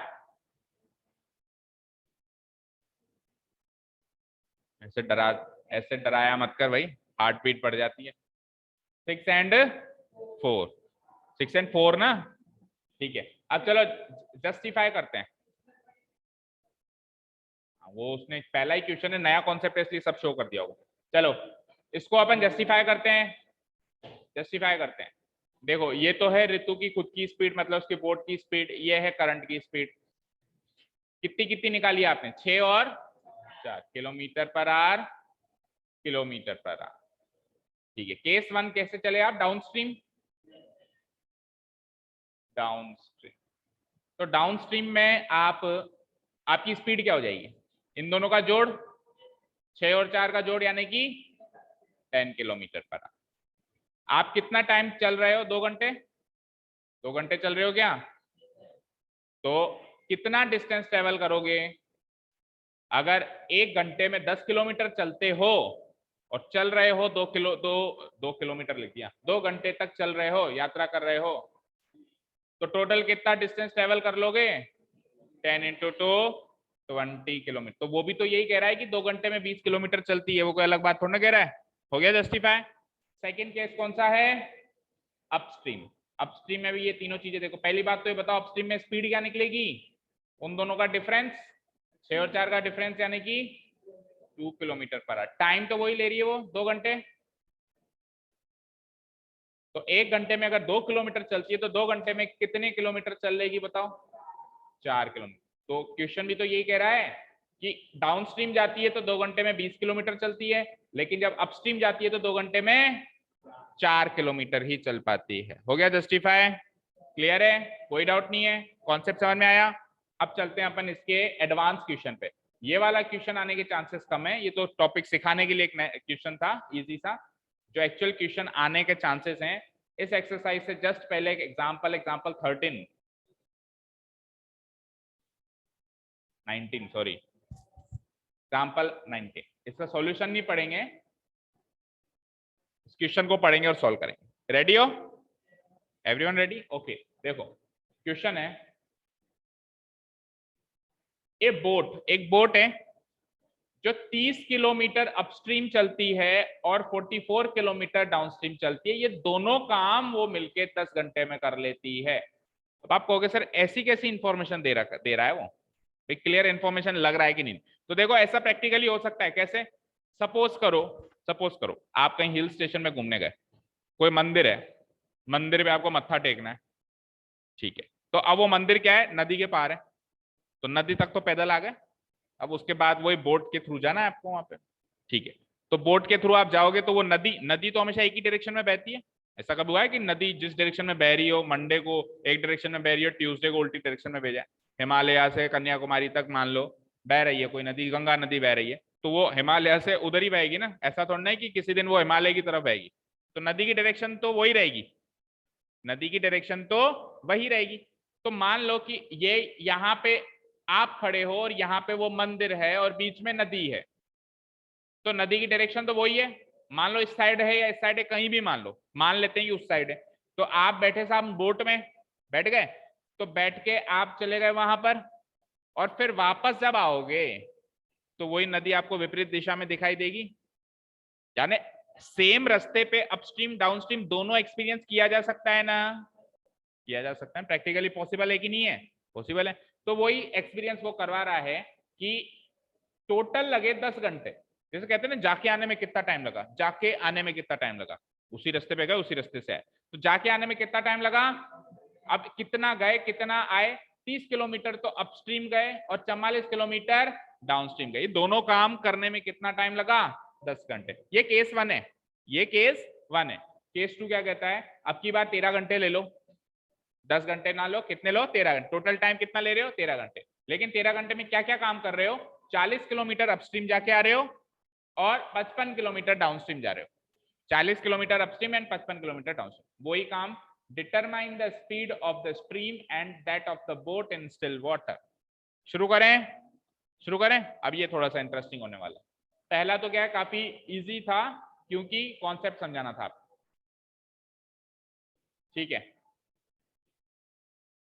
A: ऐसे डराया मत कर भाई, हार्ट बीट बढ़ जाती है। 6 एंड 4, 6 एंड 4 ना, ठीक है। अब चलो जस्टिफाई करते हैं, वो उसने पहला ही क्वेश्चन है, नया कॉन्सेप्ट है इसलिए सब शो कर दिया होगा। चलो इसको अपन जस्टिफाई करते हैं, जस्टिफाई करते हैं। देखो ये तो है ऋतु की खुद की स्पीड, मतलब उसकी बोट की स्पीड, ये है करंट की स्पीड। कितनी कितनी निकाली आपने, 6 और 4 kilometre per our, kilometre per hour. ठीक है, केस 1 कैसे चले आप, डाउनस्ट्रीम, डाउनस्ट्रीम। तो डाउनस्ट्रीम में आपकी स्पीड क्या हो जाएगी, इन दोनों का जोड़, 6 और 4 का जोड़, यानी कि 10 किलोमीटर पर आवर। आप कितना टाइम चल रहे हो, 2 घंटे, 2 घंटे चल रहे हो क्या, तो कितना डिस्टेंस ट्रेवल करोगे, अगर 1 घंटे में 10 किलोमीटर चलते हो और चल रहे हो 2 किलोमीटर लिख दिया, 2 घंटे तक चल रहे हो, यात्रा कर रहे हो, तो टोटल कितना डिस्टेंस ट्रेवल कर लोगे, 10 इंटू 2 20 किलोमीटर। तो वो भी तो यही कह रहा है कि 2 घंटे में 20 किलोमीटर चलती है, वो कोई अलग बात थोड़ा ना कह रहा है। हो गया जस्टिफाई। सेकंड केस कौन सा है, अपस्ट्रीम। अपस्ट्रीम में भी ये तीनों चीजें देखो, पहली बात तो ये बताओ अपस्ट्रीम में स्पीड क्या निकलेगी, उन दोनों का डिफरेंस, 6 और 4 का डिफरेंस, यानी कि 2 किलोमीटर पर आवर। टाइम तो वही ले रही है वो, 2 घंटे। तो 1 घंटे में अगर 2 किलोमीटर चलती है तो 2 घंटे में कितने किलोमीटर चल लेगी बताओ, 4 किलोमीटर। तो क्वेश्चन भी तो यही कह रहा है कि डाउनस्ट्रीम जाती है तो 2 घंटे में 20 किलोमीटर चलती है, लेकिन जब अपस्ट्रीम जाती है तो 2 घंटे में 4 किलोमीटर ही चल पाती है। हो गया जस्टिफाई, क्लियर है, कोई डाउट नहीं है, कॉन्सेप्ट समझ में आया। अब चलते हैं अपन इसके एडवांस क्वेश्चन पे। ये वाला क्वेश्चन आने के चांसेस कम है, ये तो टॉपिक सिखाने के लिए एक क्वेश्चन था इजी सा, जो एक्चुअल क्वेश्चन आने के चांसेस हैं इस एक्सरसाइज से जस्ट पहले एक एग्जांपल 19 सॉरी एग्जांपल 19, इसका सॉल्यूशन नहीं पढ़ेंगे, इस क्वेश्चन को पढ़ेंगे और सॉल्व करेंगे। रेडी हो, एवरीवन रेडी? ओके, देखो क्वेश्चन है, एक बोट है जो 30 किलोमीटर अपस्ट्रीम चलती है और 44 किलोमीटर डाउनस्ट्रीम चलती है, ये दोनों काम वो मिलके 10 घंटे में कर लेती है। अब आप कहोगे सर ऐसी कैसी इंफॉर्मेशन दे रहा है वो, क्लियर इंफॉर्मेशन लग रहा है कि नहीं? तो देखो ऐसा प्रैक्टिकली हो सकता है, कैसे, सपोज करो आप कहीं हिल स्टेशन में घूमने गए, कोई मंदिर है, मंदिर पे आपको मत्था टेकना है, ठीक है, तो अब वो मंदिर क्या है, नदी के पार है, तो नदी तक तो पैदल आ गए, अब उसके बाद वही बोट के थ्रू जाना है आपको वहां पे, ठीक है। तो बोट के थ्रू आप जाओगे तो वो नदी तो हमेशा एक ही डायरेक्शन में बहती है, ऐसा कभी हुआ है कि नदी जिस डायरेक्शन में बह रही हो, मंडे को एक डायरेक्शन में बह रही हो, ट्यूसडे को उल्टी डायरेक्शन में बह जाए? हिमालय से कन्याकुमारी तक मान लो बह रही है कोई नदी, गंगा नदी बह रही है, तो वो हिमालय से उधर ही बहेगी ना। ऐसा थोड़ा नहीं कि किसी दिन वो हिमालय की तरफ बहेगी, तो नदी की डायरेक्शन तो वही रहेगी, नदी की डायरेक्शन तो वही रहेगी। तो मान लो कि ये यहाँ पे आप खड़े हो और यहाँ पे वो मंदिर है और बीच में नदी है, तो नदी की डायरेक्शन तो वही है। मान लो इस साइड है या इस साइड है, कहीं भी मान लो, मान लेते हैं कि उस साइड है, तो आप बैठे साहब बोट में बैठ गए, तो बैठ के आप चले गए वहां पर, और फिर वापस जब आओगे तो वही नदी आपको विपरीत दिशा में दिखाई देगी। यानी सेम रास्ते पे अपस्ट्रीम डाउनस्ट्रीम दोनों एक्सपीरियंस किया जा सकता है ना, किया जा सकता है। प्रैक्टिकली पॉसिबल है कि नहीं है, पॉसिबल है। तो वही एक्सपीरियंस वो करवा रहा है कि टोटल लगे 10 घंटे। जैसे कहते हैं ना जाके आने में कितना टाइम लगा, जाके आने में कितना टाइम लगा, उसी रास्ते पे गए उसी रास्ते से आए, तो जाके आने में कितना टाइम लगा। अब कितना गए कितना आए, 30 किलोमीटर तो अपस्ट्रीम गए और 44 किलोमीटर डाउनस्ट्रीम गए। दोनों काम करने में कितना टाइम लगा, 10 घंटे। ये केस 1 है, ये केस 1 है। केस 2 क्या कहता है, अब की बार 13 घंटे ले लो, 10 घंटे ना लो, कितने लो, 13 घंटे। टोटल टाइम कितना ले रहे हो, 13 घंटे। लेकिन 13 घंटे में क्या क्या काम कर रहे हो, 40 किलोमीटर अपस्ट्रीम जाके आ रहे हो और 55 किलोमीटर डाउनस्ट्रीम जा रहे हो। 40 kilometre upstream and 55 kilometre downstream. वही काम, determine the speed of the stream and that of the boat in still water. शुरू करें, शुरू करें। अब ये थोड़ा सा इंटरेस्टिंग होने वाला है। पहला तो क्या है, काफी इजी था क्योंकि कॉन्सेप्ट समझाना था आपको, ठीक है।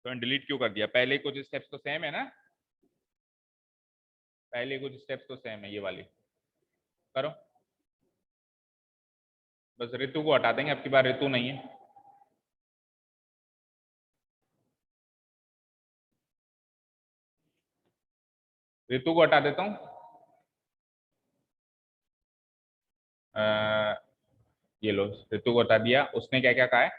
A: तो डिलीट क्यों कर दिया, पहले कुछ स्टेप्स तो सेम है ना, पहले कुछ स्टेप्स तो सेम है, ये वाली करो। बस ऋतु को हटा देंगे, अब की बार ऋतु नहीं है। ऋतु को हटा देता हूं। ये लो, ऋतु को हटा दिया। उसने क्या क्या कहा है,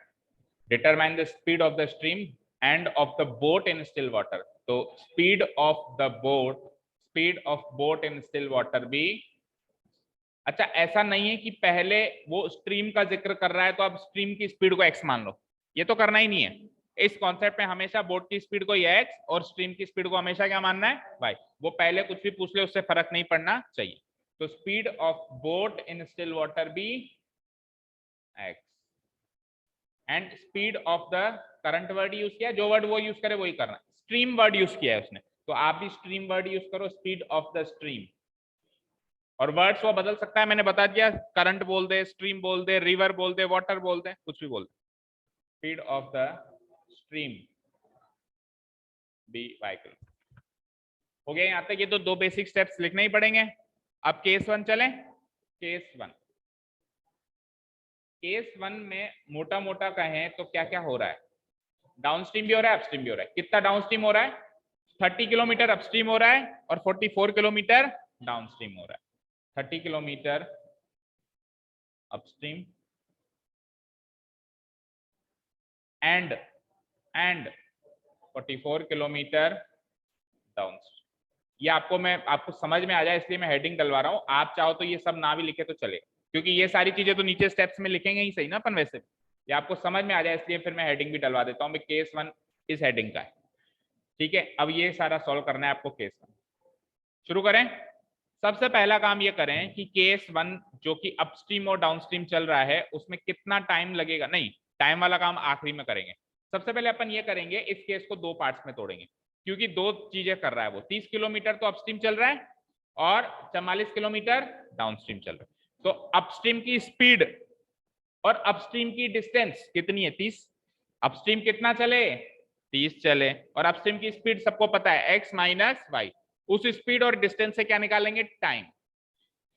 A: determine the speed of the stream and of the boat in still water. तो speed of the boat, speed of boat in still water भी। अच्छा, ऐसा नहीं है कि पहले वो स्ट्रीम का जिक्र कर रहा है तो अब स्ट्रीम की स्पीड को एक्स मान लो, ये तो करना ही नहीं है। इस कॉन्सेप्ट में हमेशा बोट की स्पीड को एक्स और स्ट्रीम की स्पीड को हमेशा क्या मानना है, वाई। वो पहले कुछ भी पूछ ले उससे फर्क नहीं पड़ना चाहिए। तो speed of boat in still water be x and speed of the current word use किया, जो वर्ड वो यूज करे वही करना। स्ट्रीम वर्ड यूज किया है उसने, तो आप भी स्ट्रीम वर्ड यूज करो, स्पीड ऑफ द स्ट्रीम। और वर्ड्स वो बदल सकता है, मैंने बता दिया, करंट बोल दे, स्ट्रीम बोल दे, रिवर बोल दे, वाटर बोल दे, कुछ भी बोल दे। Speed of the stream be वाइकल। हो गया यहाँ तक, ये तो दो बेसिक स्टेप्स लिखने ही पड़ेंगे। अब केस 1 चलें। केस 1, केस 1 में मोटा मोटा कहें तो क्या क्या हो रहा है, डाउनस्ट्रीम भी हो रहा है अपस्ट्रीम भी हो रहा है। कितना डाउनस्ट्रीम हो रहा है, 30 किलोमीटर अपस्ट्रीम हो रहा है और 44 किलोमीटर डाउनस्ट्रीम हो रहा है। 30 kilometre upstream and 44 kilometre downstream. ये आपको, मैं आपको समझ में आ जाए इसलिए मैं हेडिंग डलवा रहा हूँ। आप चाहो तो ये सब ना भी लिखे तो चले, क्योंकि ये सारी चीजें तो नीचे स्टेप्स में लिखेंगे ही सही ना अपन वैसे। ये आपको समझ में आ जाए इसलिए फिर मैं हेडिंग भी डलवा देता हूँ। केस 1 इस हेडिंग का है, ठीक है। अब ये सारा सॉल्व करना है आपको केस 1। शुरू करें। सबसे पहला काम ये करें कि केस 1 जो कि अपस्ट्रीम और डाउनस्ट्रीम चल रहा है उसमें कितना टाइम लगेगा, नहीं टाइम वाला काम आखिरी में करेंगे। सबसे पहले अपन ये करेंगे, इस केस को दो पार्ट्स में तोड़ेंगे, क्योंकि दो चीजें कर रहा है वो। 30 किलोमीटर तो अपस्ट्रीम चल रहा है और 44 किलोमीटर डाउनस्ट्रीम चल रहा है। तो अपस्ट्रीम की स्पीड और अपस्ट्रीम की डिस्टेंस कितनी है, 30। अपस्ट्रीम कितना चले, 30 चले, और अपस्ट्रीम की स्पीड सबको पता है x माइनस वाई। उस स्पीड और डिस्टेंस से क्या निकालेंगे, टाइम।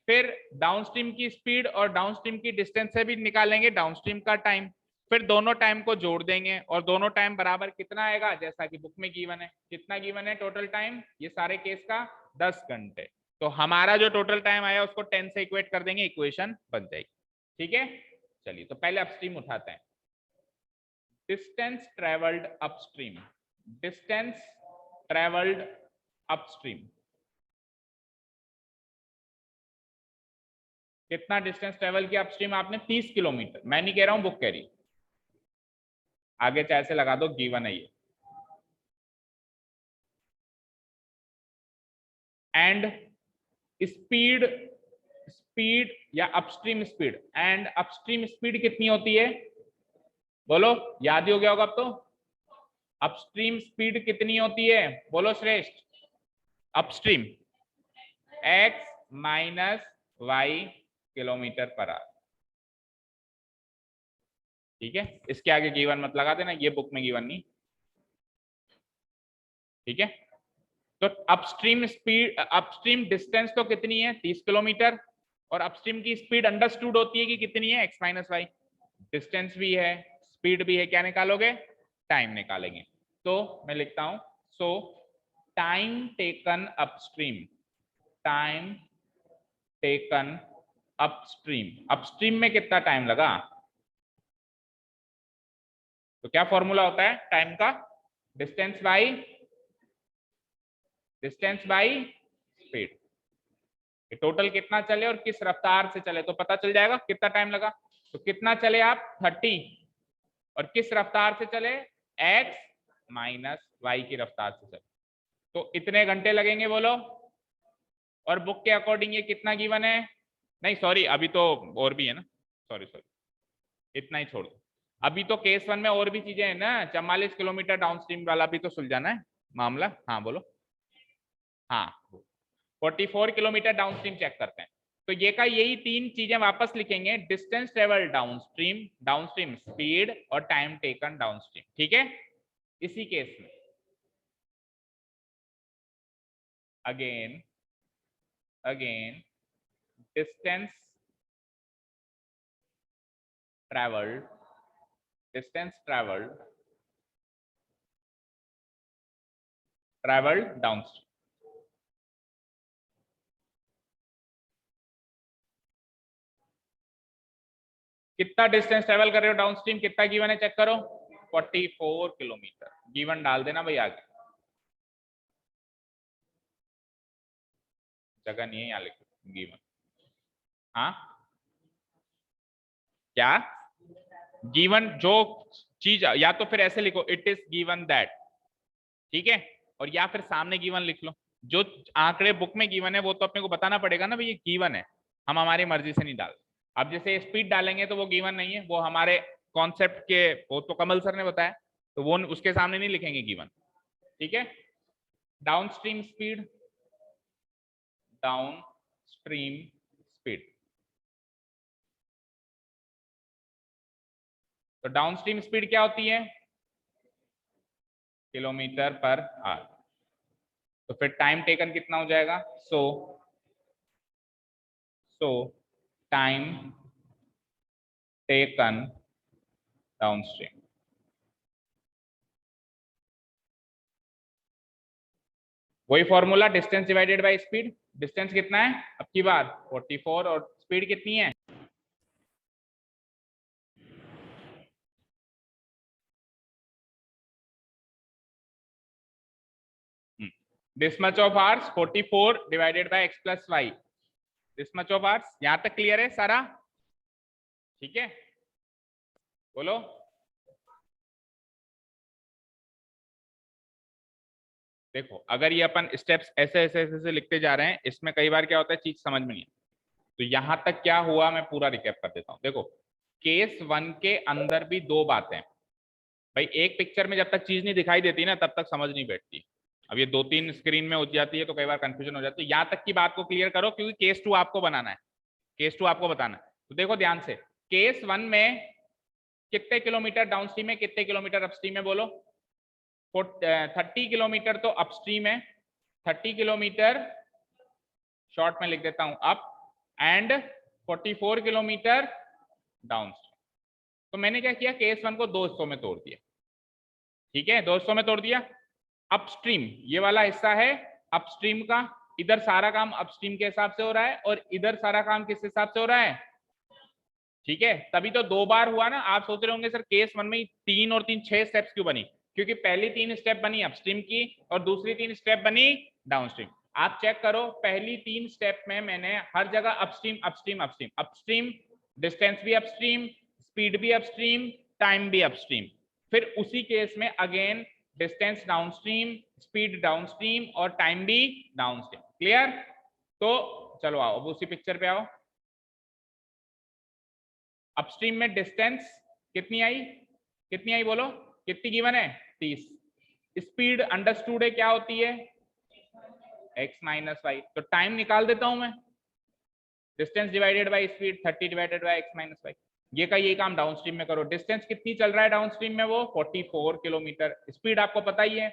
A: फिर डाउनस्ट्रीम की स्पीड और डाउनस्ट्रीम की डिस्टेंस से भी निकालेंगे डाउनस्ट्रीम का टाइम। फिर दोनों टाइम को जोड़ देंगे और दोनों टाइम बराबर कितना आएगा, जैसा कि बुक में गिवन है। कितना गिवन है टोटल टाइम, ये सारे केस का 10 घंटे। तो हमारा जो टोटल टाइम आया उसको 10 से इक्वेट कर देंगे, इक्वेशन बन जाएगी, ठीक है। चलिए तो पहले अपस्ट्रीम उठाते हैं। Distance travelled upstream, distance travelled upstream. कितना डिस्टेंस ट्रेवल किया अपस्ट्रीम आपने, 30 किलोमीटर। मैं नहीं कह रहा हूं, बुक कह रही। आगे चाहे से लगा दो, गिवन है ये। एंड स्पीड या upstream speed, and upstream speed कितनी होती है बोलो, याद ही हो गया होगा अब तो। अपस्ट्रीम स्पीड कितनी होती है बोलो Shreshth, upstream x minus y kilometre per hour. ठीक है, इसके आगे गिवन मत लगा देना, ये बुक में गिवन नहीं। ठीक है, तो अपस्ट्रीम स्पीड, अपस्ट्रीम डिस्टेंस तो कितनी है 30 किलोमीटर, और अपस्ट्रीम की स्पीड अंडरस्टूड होती है कि कितनी है x माइनस वाई। डिस्टेंस भी है, स्पीड भी है, क्या निकालोगे, टाइम निकालेंगे। तो मैं लिखता हूं, सो time taken upstream, time taken upstream, upstream में कितना टाइम लगा, तो क्या फॉर्मूला होता है टाइम का, डिस्टेंस बाई स्पीड। टोटल कितना चले और किस रफ्तार से चले तो पता चल जाएगा कितना टाइम लगा। तो कितना चले आप 30, और किस रफ्तार से चले x माइनस वाई की रफ्तार से चले, तो इतने घंटे लगेंगे बोलो। और बुक के अकॉर्डिंग ये कितना गिवन है, नहीं सॉरी अभी तो और भी है ना, सॉरी इतना ही छोड़ दो। अभी तो केस 1 में और भी चीजें हैं ना, 44 किलोमीटर डाउनस्ट्रीम वाला भी तो सुलझाना है मामला। हाँ बोलो, हाँ 44 किलोमीटर डाउनस्ट्रीम चेक करते हैं। तो ये का यही 3 चीजें वापस लिखेंगे, distance travel downstream, downstream speed और टाइम टेकन डाउनस्ट्रीम। ठीक है, इसी केस में अगेन डिस्टेंस ट्रेवल्ड, डाउनस्ट्रीम। कितना डिस्टेंस ट्रेवल कर रहे हो डाउनस्ट्रीम, कितना गिवन है चेक करो, 44 किलोमीटर। गिवन डाल देना भाई आगे, जगह नहीं है यहाँ लिखो गिवन। हाँ क्या गिवन, जो चीज, या तो फिर ऐसे लिखो इट इज गिवन दैट, ठीक है, और या फिर सामने गिवन लिख लो। जो आंकड़े बुक में गिवन है वो तो अपने को बताना पड़ेगा ना भाई ये गिवन है, हम हमारी मर्जी से नहीं डाल। अब जैसे स्पीड डालेंगे तो वो गिवन नहीं है, वो हमारे कॉन्सेप्ट के, वो तो कमल सर ने बताया, तो वो उसके सामने नहीं लिखेंगे गिवन। ठीक है, डाउनस्ट्रीम स्पीड, तो डाउनस्ट्रीम स्पीड क्या होती है, किलोमीटर पर आवर। तो फिर टाइम टेकन कितना हो जाएगा, सो टाइम टेकन डाउनस्ट्रीम। वही formula, distance divided by speed. Distance कितना है अब की बार 44, और स्पीड कितनी है, this much of hours 44 divided by x plus y, this much of hours. यहां तक क्लियर है सारा, ठीक है बोलो। देखो अगर ये अपन स्टेप्स ऐसे ऐसे ऐसे ऐसे लिखते जा रहे हैं, इसमें कई बार क्या होता है चीज समझ में नहीं है। तो यहां तक क्या हुआ मैं पूरा रिकैप कर देता हूं। देखो केस 1 के अंदर भी 2 बातें भाई, एक पिक्चर में जब तक चीज नहीं दिखाई देती ना तब तक समझ नहीं बैठती। अब ये 2-3 स्क्रीन में हो जाती है तो कई बार कंफ्यूजन हो जाती है। यहां तक की बात को क्लियर करो क्योंकि केस 2 आपको बनाना है, केस 2 आपको बताना है। तो देखो ध्यान से, केस 1 में कितने किलोमीटर डाउनस्ट्रीम है, कितने किलोमीटर अपस्ट्रीम है बोलो। 30 किलोमीटर तो अपस्ट्रीम है, 30 किलोमीटर शॉर्ट में लिख देता हूं अप, एंड 44 किलोमीटर डाउनस्ट्रीम। तो मैंने क्या किया, केस 1 को 2 हिस्सों में तोड़ दिया। ठीक है, 2 हिस्सों में तोड़ दिया। अपस्ट्रीम ये वाला हिस्सा है अपस्ट्रीम का, इधर सारा काम अपस्ट्रीम के हिसाब से हो रहा है, और इधर सारा काम किस हिसाब से हो रहा है, ठीक है। तभी तो 2 बार हुआ ना। आप सोच रहे होंगे सर केस 1 में 3 और 3 6 स्टेप्स क्यों बनी, क्योंकि पहली 3 स्टेप बनी अपस्ट्रीम की और दूसरी 3 स्टेप बनी डाउनस्ट्रीम। आप चेक करो पहली 3 स्टेप में मैंने हर जगह upstream upstream upstream upstream, distance भी अपस्ट्रीम, स्पीड भी अपस्ट्रीम, टाइम भी अपस्ट्रीम। फिर उसी केस में again distance downstream, speed downstream और टाइम भी डाउनस्ट्रीम। क्लियर? तो चलो आओ अब उसी पिक्चर पे आओ। अपस्ट्रीम में डिस्टेंस कितनी आई बोलो, कितनी गिवन है? 30। स्पीड अंडरस्टूड है क्या होती है? x minus y. तो टाइम निकाल देता हूं मैं, distance divided by speed 30 divided by x minus y. ये का ये काम डाउनस्ट्रीम में करो। डिस्टेंस कितनी चल रहा है डाउनस्ट्रीम में? वो 44 किलोमीटर। स्पीड आपको पता ही है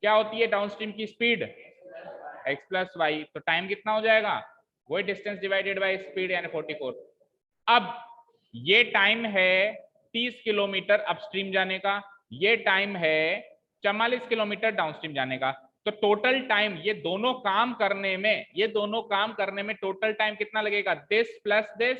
A: क्या होती है डाउनस्ट्रीम की स्पीड? x plus y. तो टाइम कितना हो जाएगा? वही डिस्टेंस डिवाइडेड बाय स्पीड यानी 44। अब ये टाइम है 30 किलोमीटर अपस्ट्रीम जाने का, ये टाइम है 44 किलोमीटर डाउनस्ट्रीम जाने का। तो टोटल टाइम ये दोनों काम करने में टोटल टाइम कितना लगेगा? This plus this.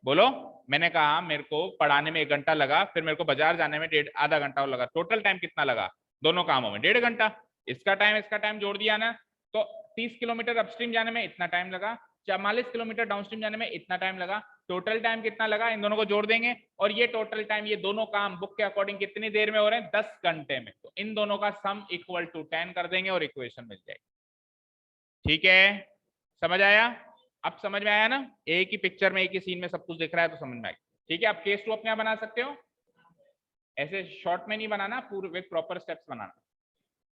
A: बोलो, मैंने कहा मेरे को पढ़ाने में 1 घंटा लगा, फिर मेरे को बाजार जाने में आधा घंटा और लगा। टोटल टाइम कितना लगा दोनों कामों में? 1.5 घंटा। इसका टाइम जोड़ दिया ना, तो 30 किलोमीटर अपस्ट्रीम जाने में इतना टाइम लगा, 44 किलोमीटर डाउनस्ट्रीम जाने में इतना टाइम लगा। टोटल टाइम कितना लगा? इन दोनों को जोड़ देंगे और ये टोटल टाइम, ये दोनों काम बुक के अकॉर्डिंग कितनी देर में हो रहे हैं? 10 घंटे में। तो इन दोनों का सम इक्वल टू 10 कर देंगे और इक्वेशन मिल जाएगी। ठीक है, समझ आया? अब समझ में आया ना? एक ही पिक्चर में एक ही सीन में सब कुछ दिख रहा है तो समझ में आएगा। ठीक है, आप केस 2 अपने आप बना सकते हो, ऐसे शॉर्ट में नहीं बनाना, पूरे विद प्रॉपर स्टेप्स बनाना।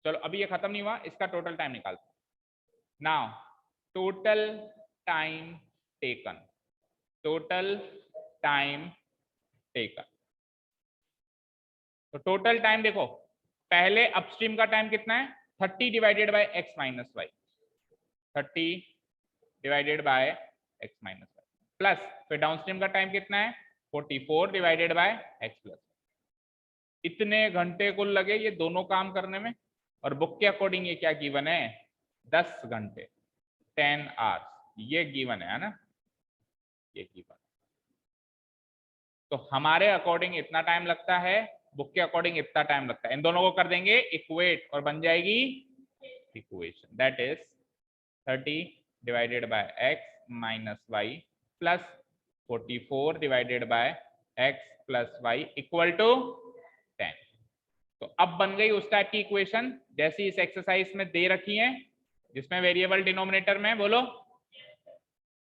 A: चलो अभी ये खत्म नहीं हुआ, इसका टोटल टाइम निकालते हैं। Now total time taken, total time taken. तो टोटल टाइम देखो, पहले अपस्ट्रीम का टाइम कितना है? 30 divided by x minus y, 30 divided by x minus y, plus फिर डाउनस्ट्रीम का टाइम कितना है? 44 डिवाइडेड बाय x प्लस। इतने घंटे कुल लगे ये दोनों काम करने में, और बुक के अकॉर्डिंग ये क्या गिवन है? 10 घंटे, 10 आवर्स, ये गिवन है ना, ये गिवन। तो हमारे अकॉर्डिंग इतना टाइम लगता है, बुक के अकॉर्डिंग इतना टाइम लगता है। इन दोनों को कर देंगे इक्वेट और बन जाएगी equation, that is 30 divided by x minus y plus 44 divided by x plus y equal to 10। तो अब बन गई उस टाइप की इक्वेशन जैसी इस एक्सरसाइज में दे रखी है, जिसमें वेरिएबल डिनोमिनेटर में, बोलो,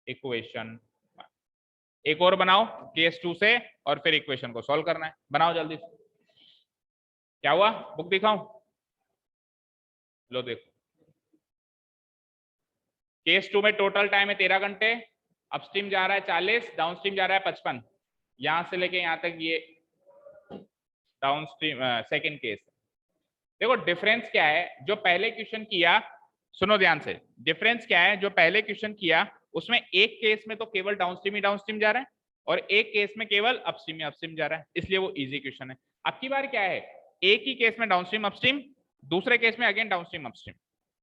A: इक्वेशन। एक और बनाओ केस 2 से और फिर इक्वेशन को सॉल्व करना है। बनाओ जल्दी से। क्या हुआ? बुक दिखाऊं? लो देखो, केस 2 में टोटल टाइम है 13 घंटे, अपस्ट्रीम जा रहा है 40, डाउनस्ट्रीम जा रहा है 55। यहां से लेके यहां तक ये डाउनस्ट्रीम सेकंड केस। देखो डिफरेंस क्या है, जो पहले क्वेश्चन किया, सुनो ध्यान से, डिफरेंस क्या है? जो पहले क्वेश्चन किया उसमें एक केस में तो केवल डाउनस्ट्रीम ही डाउनस्ट्रीम जा रहा है और एक केस में केवल अपस्ट्रीम ही अपस्ट्रीम जा रहा है, इसलिए वो इजी क्वेश्चन है। अब की बार क्या है, एक ही केस में डाउनस्ट्रीम अपस्ट्रीम, दूसरे केस में अगेन डाउनस्ट्रीम अपस्ट्रीम,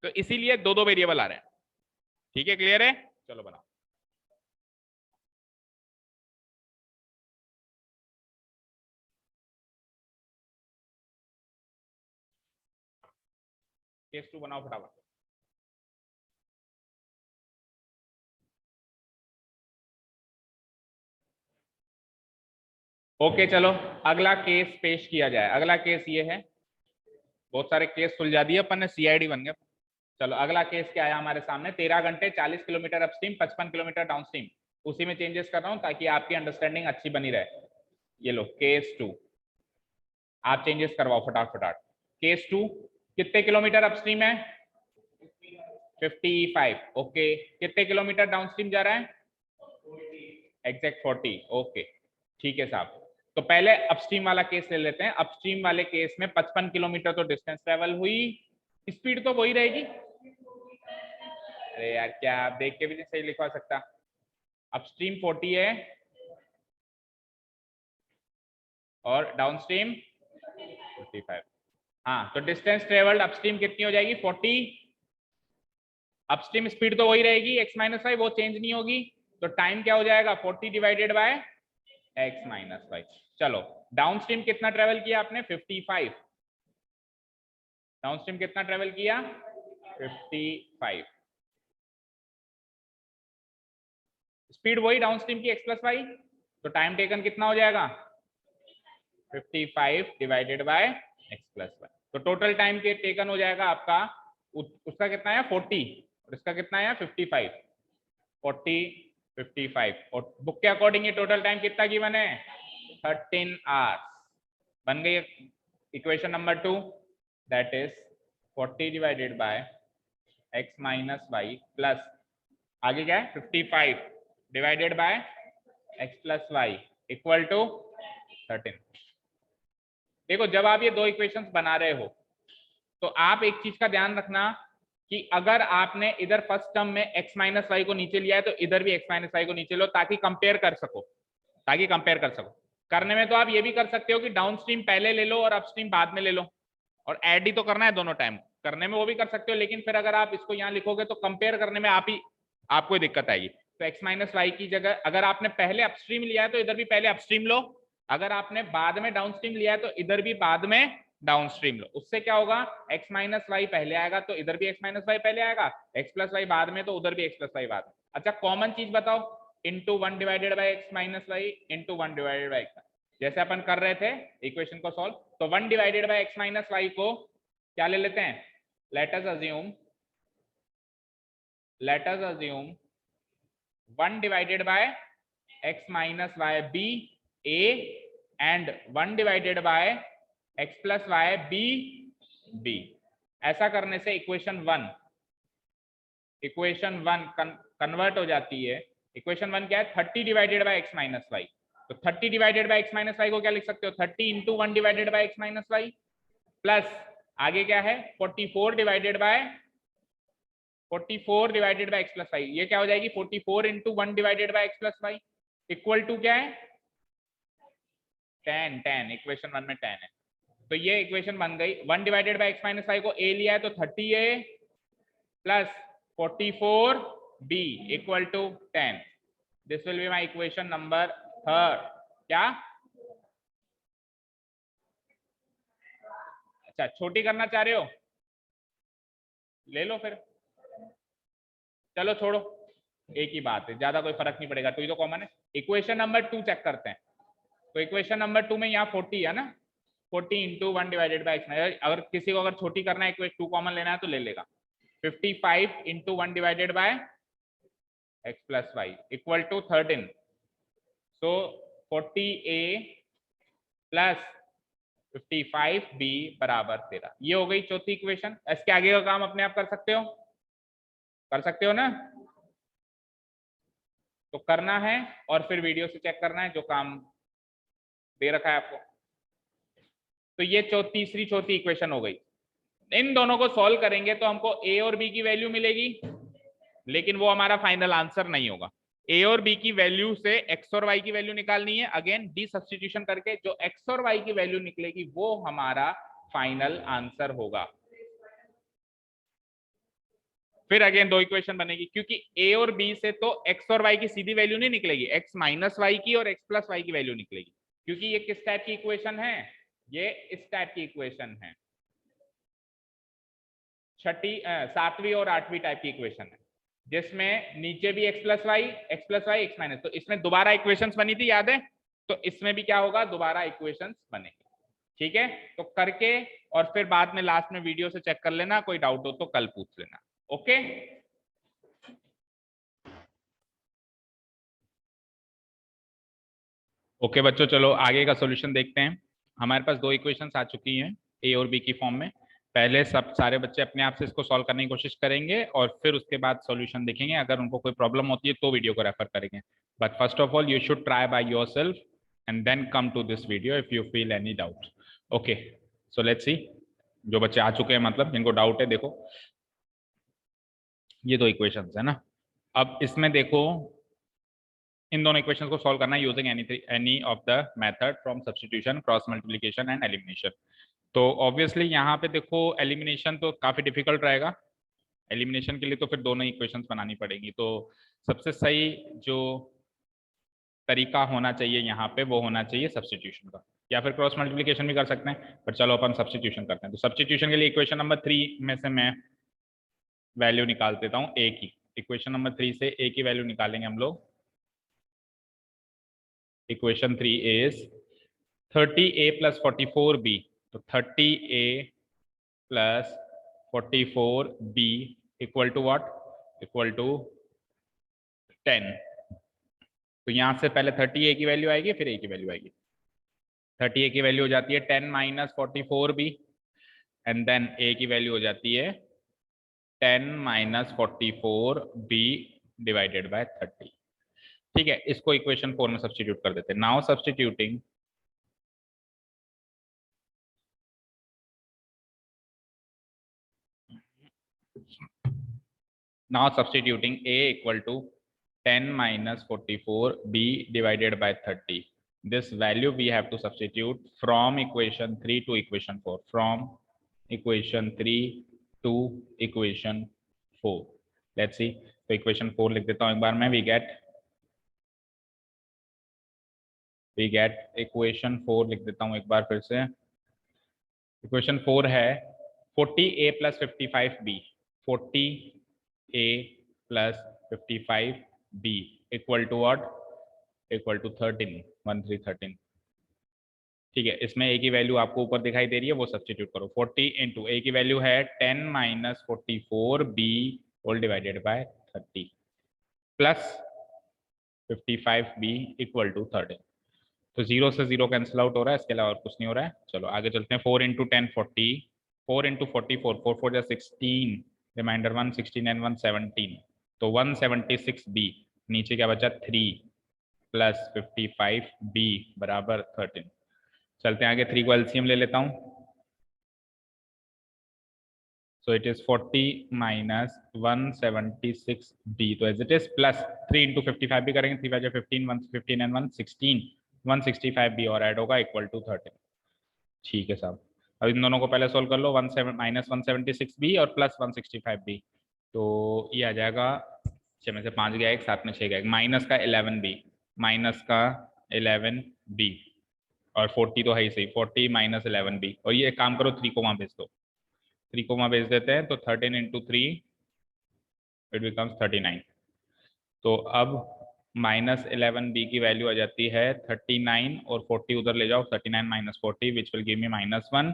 A: तो इसीलिए दो दो वेरिएबल आ रहे हैं। ठीक है, क्लियर है? चलो बनाओ। केस 2 बनाओ फटाफट। ओके चलो अगला केस पेश किया जाए। अगला केस ये है, बहुत सारे केस सुलझा दिए अपन ने, सीआईडी बन गया। चलो अगला केस क्या है हमारे सामने? 13 घंटे 40 किलोमीटर अपस्ट्रीम 55 किलोमीटर डाउनस्ट्रीम। उसी में चेंजेस कर रहा हूं ताकि आपकी अंडरस्टैंडिंग अच्छी बनी रहे। ये लो केस 2, आप चेंजेस करवाओ फटाफट। केस 2 कितने किलोमीटर अपस्ट्रीम है? 55। ओके, कितने किलोमीटर डाउनस्ट्रीम जा रहा है? एग्जैक्ट 40। ओके ठीक है साहब। तो पहले अपस्ट्रीम वाला केस ले लेते हैं। अपस्ट्रीम वाले केस में 55 किलोमीटर तो डिस्टेंस ट्रेवल हुई, स्पीड तो वही रहेगी। अरे यार क्या आप देख के भी नहीं सही लिखवा सकता? अपस्ट्रीम 40 है और डाउनस्ट्रीम 55। हाँ, तो डिस्टेंस ट्रेवल्ड अपस्ट्रीम कितनी हो जाएगी? 40। अपस्ट्रीम स्पीड तो वही रहेगी x माइनस वाई, वो चेंज नहीं होगी। तो टाइम क्या हो जाएगा? 40 divided by x minus y. चलो डाउनस्ट्रीम कितना ट्रेवल किया आपने? 55। डाउनस्ट्रीम कितना ट्रेवल किया? 55। स्पीड वही डाउनस्ट्रीम की x प्लस वाई, तो टाइम टेकन कितना हो जाएगा? 55 divided by x plus y. तो टोटल टाइम के टेकन हो जाएगा आपका उसका कितना है 40 और इसका कितना है 55, 40 55 और बुक के अकॉर्डिंग ये टोटल टाइम कितना गिवन है 13 आवर्स। बन गई equation number 2, that is 40 divided by x minus y plus आगे क्या है 55 divided by x plus y equal to 13। देखो जब आप ये दो इक्वेशंस बना रहे हो तो आप एक चीज का ध्यान रखना कि अगर आपने इधर फर्स्ट टर्म में x माइनस वाई को नीचे लिया है तो इधर भी x माइनस वाई को नीचे लो ताकि कंपेयर कर सको। करने में तो आप ये भी कर सकते हो कि डाउनस्ट्रीम पहले ले लो और अपस्ट्रीम बाद में ले लो और ऐड ही तो करना है दोनों टाइम, करने में वो भी कर सकते हो, लेकिन फिर अगर आप इसको यहाँ लिखोगे तो कंपेयर करने में आपको दिक्कत आएगी। तो x माइनस वाई की जगह अगर आपने पहले अपस्ट्रीम लिया है तो इधर भी पहले अपस्ट्रीम लो, अगर आपने बाद में डाउनस्ट्रीम लिया है तो इधर भी बाद में डाउनस्ट्रीम लो। उससे क्या होगा x माइनस वाई पहले आएगा तो इधर भी x माइनस वाई पहले आएगा, x प्लस वाई बाद में तो उधर भी x प्लस वाई बाद में। अच्छा कॉमन चीज बताओ, into 1 divided by x minus y into 1 divided by x, जैसे अपन कर रहे थे इक्वेशन को सॉल्व। तो 1 divided by x minus y को क्या ले लेते हैं, let us assume 1 divided by x minus y be a and 1 divided by x plus y be b। ऐसा करने से इक्वेशन 1 कन्वर्ट हो जाती है। इक्वेशन 1 क्या है 30 divided by x minus y, तो 30 divided by x minus y को क्या लिख सकते हो 30 into 1 divided by x minus y plus आगे क्या है 44 divided by x plus y, ये क्या हो जाएगी 44 into 1 divided by x plus y equal to क्या है 10। इक्वेशन 1 में 10 है तो ये इक्वेशन बन गई। 1 divided by x minus y को a लिया है तो 30a plus 44b equal to 10। This will be my equation number 3। क्या अच्छा छोटी करना चाह रहे हो ले लो फिर, चलो छोड़ो एक ही बात है, ज्यादा कोई फर्क नहीं पड़ेगा, तो ये तो कॉमन है। इक्वेशन नंबर 2 चेक करते हैं। तो इक्वेशन नंबर 2 में यहाँ 40 है ना, 40 इंटू 1 डिवाइडेड बाई x, अगर किसी को अगर छोटी करना है इक्वेशन 2 कॉमन लेना है तो ले लेगा। 55 into 1 divided by x plus y equal to 13। So 40a plus 55b बराबर 13। ये हो गई चौथी इक्वेशन। इसके आगे का काम अपने आप कर सकते हो ना, तो करना है और फिर वीडियो से चेक करना है जो काम दे रखा है आपको। तो ये तीसरी चौथी इक्वेशन हो गई। इन दोनों को सॉल्व करेंगे तो हमको a और b की वैल्यू मिलेगी, लेकिन वो हमारा फाइनल आंसर नहीं होगा। a और b की वैल्यू से x और y की वैल्यू निकालनी है, अगेन डी सब्स्टिट्यूशन करके जो x और y की वैल्यू निकलेगी वो हमारा फाइनल आंसर होगा। फिर अगेन दो इक्वेशन बनेगी, क्योंकि a और b से तो x और y की सीधी वैल्यू नहीं निकलेगी, x माइनस वाई की और x प्लस वाई की वैल्यू निकलेगी। क्योंकि ये किस टाइप की इक्वेशन है, ये इस टाइप की इक्वेशन है, सातवीं और आठवीं टाइप की इक्वेशन है, जिसमें नीचे भी x plus y x minus, तो इसमें दोबारा इक्वेशंस बनी थी याद है, तो इसमें भी क्या होगा दोबारा इक्वेशंस बनेगी। ठीक है, तो करके और फिर बाद में लास्ट में वीडियो से चेक कर लेना, कोई डाउट हो तो कल पूछ लेना। ओके ओके बच्चों, चलो आगे का सॉल्यूशन देखते हैं। हमारे पास दो इक्वेशंस आ चुकी हैं ए और बी की फॉर्म में। पहले सब सारे बच्चे अपने आप से इसको सॉल्व करने की कोशिश करेंगे और फिर उसके बाद सॉल्यूशन देखेंगे। अगर उनको कोई प्रॉब्लम होती है तो वीडियो को रेफर करेंगे, but first of all you should try by yourself and then come to this video if you feel any doubt. Okay so let's see, जो बच्चे आ चुके हैं मतलब जिनको डाउट है, देखो ये दो इक्वेशंस है ना। अब इसमें देखो इन दोनों इक्वेशंस को सॉल्व करना है using any of the method from substitution, cross multiplication and elimination. तो ऑब्वियसली यहाँ पे देखो एलिमिनेशन तो काफी डिफिकल्ट रहेगा, एलिमिनेशन के लिए तो फिर दोनों इक्वेशंस बनानी पड़ेगी। तो सबसे सही जो तरीका होना चाहिए यहाँ पे वो होना चाहिए सब्स्टिट्यूशन का, या फिर क्रॉस मल्टीप्लिकेशन भी कर सकते हैं, पर चलो अपन सब्स्टिट्यूशन करते हैं। तो सब्स्टिट्यूशन के लिए इक्वेशन नंबर 3 में से मैं वैल्यू निकाल देता हूँ ए की। इक्वेशन नंबर 3 से ए की वैल्यू निकालेंगे हम लोग। Equation 3 is 30a plus 44b, तो 30a plus 44b equal to what, equal to 10। तो यहां से पहले 30a की वैल्यू आएगी, फिर a की वैल्यू आएगी। 30a की वैल्यू हो जाती है 10 minus 44b, and then a की वैल्यू हो जाती है 10 माइनस 44b डिवाइडेड बाय 30। ठीक है, इसको इक्वेशन 4 में सब्स्टिट्यूट कर देते हैं। Now substituting a equal to 10 minus 44b divided by 30. This value we have to substitute from equation 3 to equation 4, from equation 3 to equation 4. Let's see. तो equation 4 लिख देता हूं एक बार मैं। we get equation 4 लिख देता हूं एक बार फिर से। इक्वेशन 4 है 40a plus 55b, 40a plus 55b equal to what, equal to 13, 1313। ठीक है, इसमें a की वैल्यू आपको ऊपर दिखाई दे रही है, वो सब्स्टिट्यूट करो। 40 इंटू a की वैल्यू है 10 minus 44b whole divided by 30 plus 55b equal to 13। तो 0 से 0 कैंसिल आउट हो रहा है, इसके अलावा और कुछ नहीं हो रहा है। चलो आगे चलते हैं। 4 इंटू 10 40, 4 इंटू 44, 4 4 जा 16, रिमाइंडर 1 16 एंड 1 17, तो 176b, नीचे क्या बचा 3 प्लस 55b बराबर 13। चलते हैं आगे, 3 को एलसीएम ले लेता हूँ। so it is 40 minus 176b, तो as it is plus 3 into 55 भी करेंगे, 3 5 15, 115 एंड 116, 165b और ऐड होगा इक्वल टू 13। ठीक है साहब, अब इन दोनों को पहले सोल्व कर लो। माइनस 176b और प्लस 165b, तो ये आ जाएगा 6 में से 5 गया, एक 7 में 6 गया, माइनस का 11b, माइनस का 11b, और 40 तो है ही सही, 40 माइनस 11b, और ये काम करो 3 को वहां भेज दो, 3 को वहां भेज देते हैं, तो 13 इंटू 3 इट बिकम्स 39। तो अब माइनस 11b की वैल्यू आ जाती है 39, और 40 उधर ले जाओ, 39 minus 40 which will give me -1।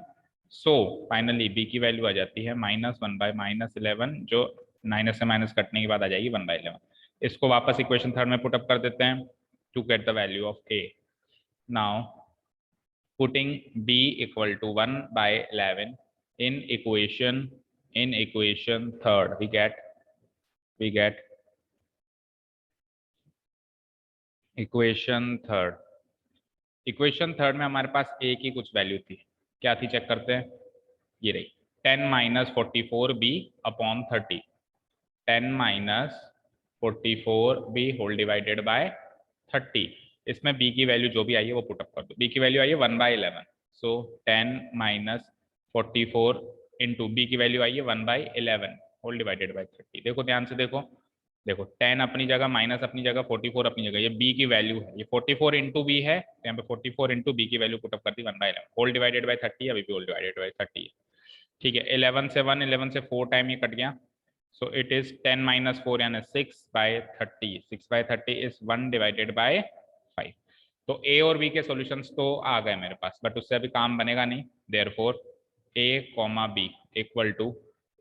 A: So finally b की वैल्यू आ जाती है -1 बाय -11, जो माइनस से माइनस कटने के बाद आ जाएगी 1/11। इसको वापस इक्वेशन 3 में पुटअप कर देते हैं to get the value of a। Now putting b equal to 1/11 in equation 3rd, we get equation 3rd में हमारे पास a की कुछ वैल्यू थी, क्या थी चेक करते हैं। ये रही 10 minus 44b upon 30, 10 minus 44b whole divided by 30। इसमें b की वैल्यू जो भी आई है वो पुटअप कर दो। b की वैल्यू आई है 1/11, सो 10 माइनस 44 इंटू b की वैल्यू आई है 1/11 होल डिवाइडेड बाय 30। देखो ध्यान से देखो, 10 अपनी जगह, माइनस अपनी जगह, 44 अपनी जगह, ये b की वैल्यू है, ये 44 इंटू बी है, यहाँ पे 44 इंटू बी की वैल्यू पुटअप कर दी 1/11 होल डिवाइडेड बाय 30, अभी भी होल डिवाइडेड बाय 30 है। ठीक है, 11 से 1, 11 से 4 टाइम ये कट गया, सो इट इज 10 माइनस 4 यानी 6/30, 6/30 इज 1 डिवाइडेड बाय 5। तो a और b के सॉल्यूशंस तो आ गए मेरे पास, बट उससे अभी काम बनेगा नहीं। Therefore a, b equal to,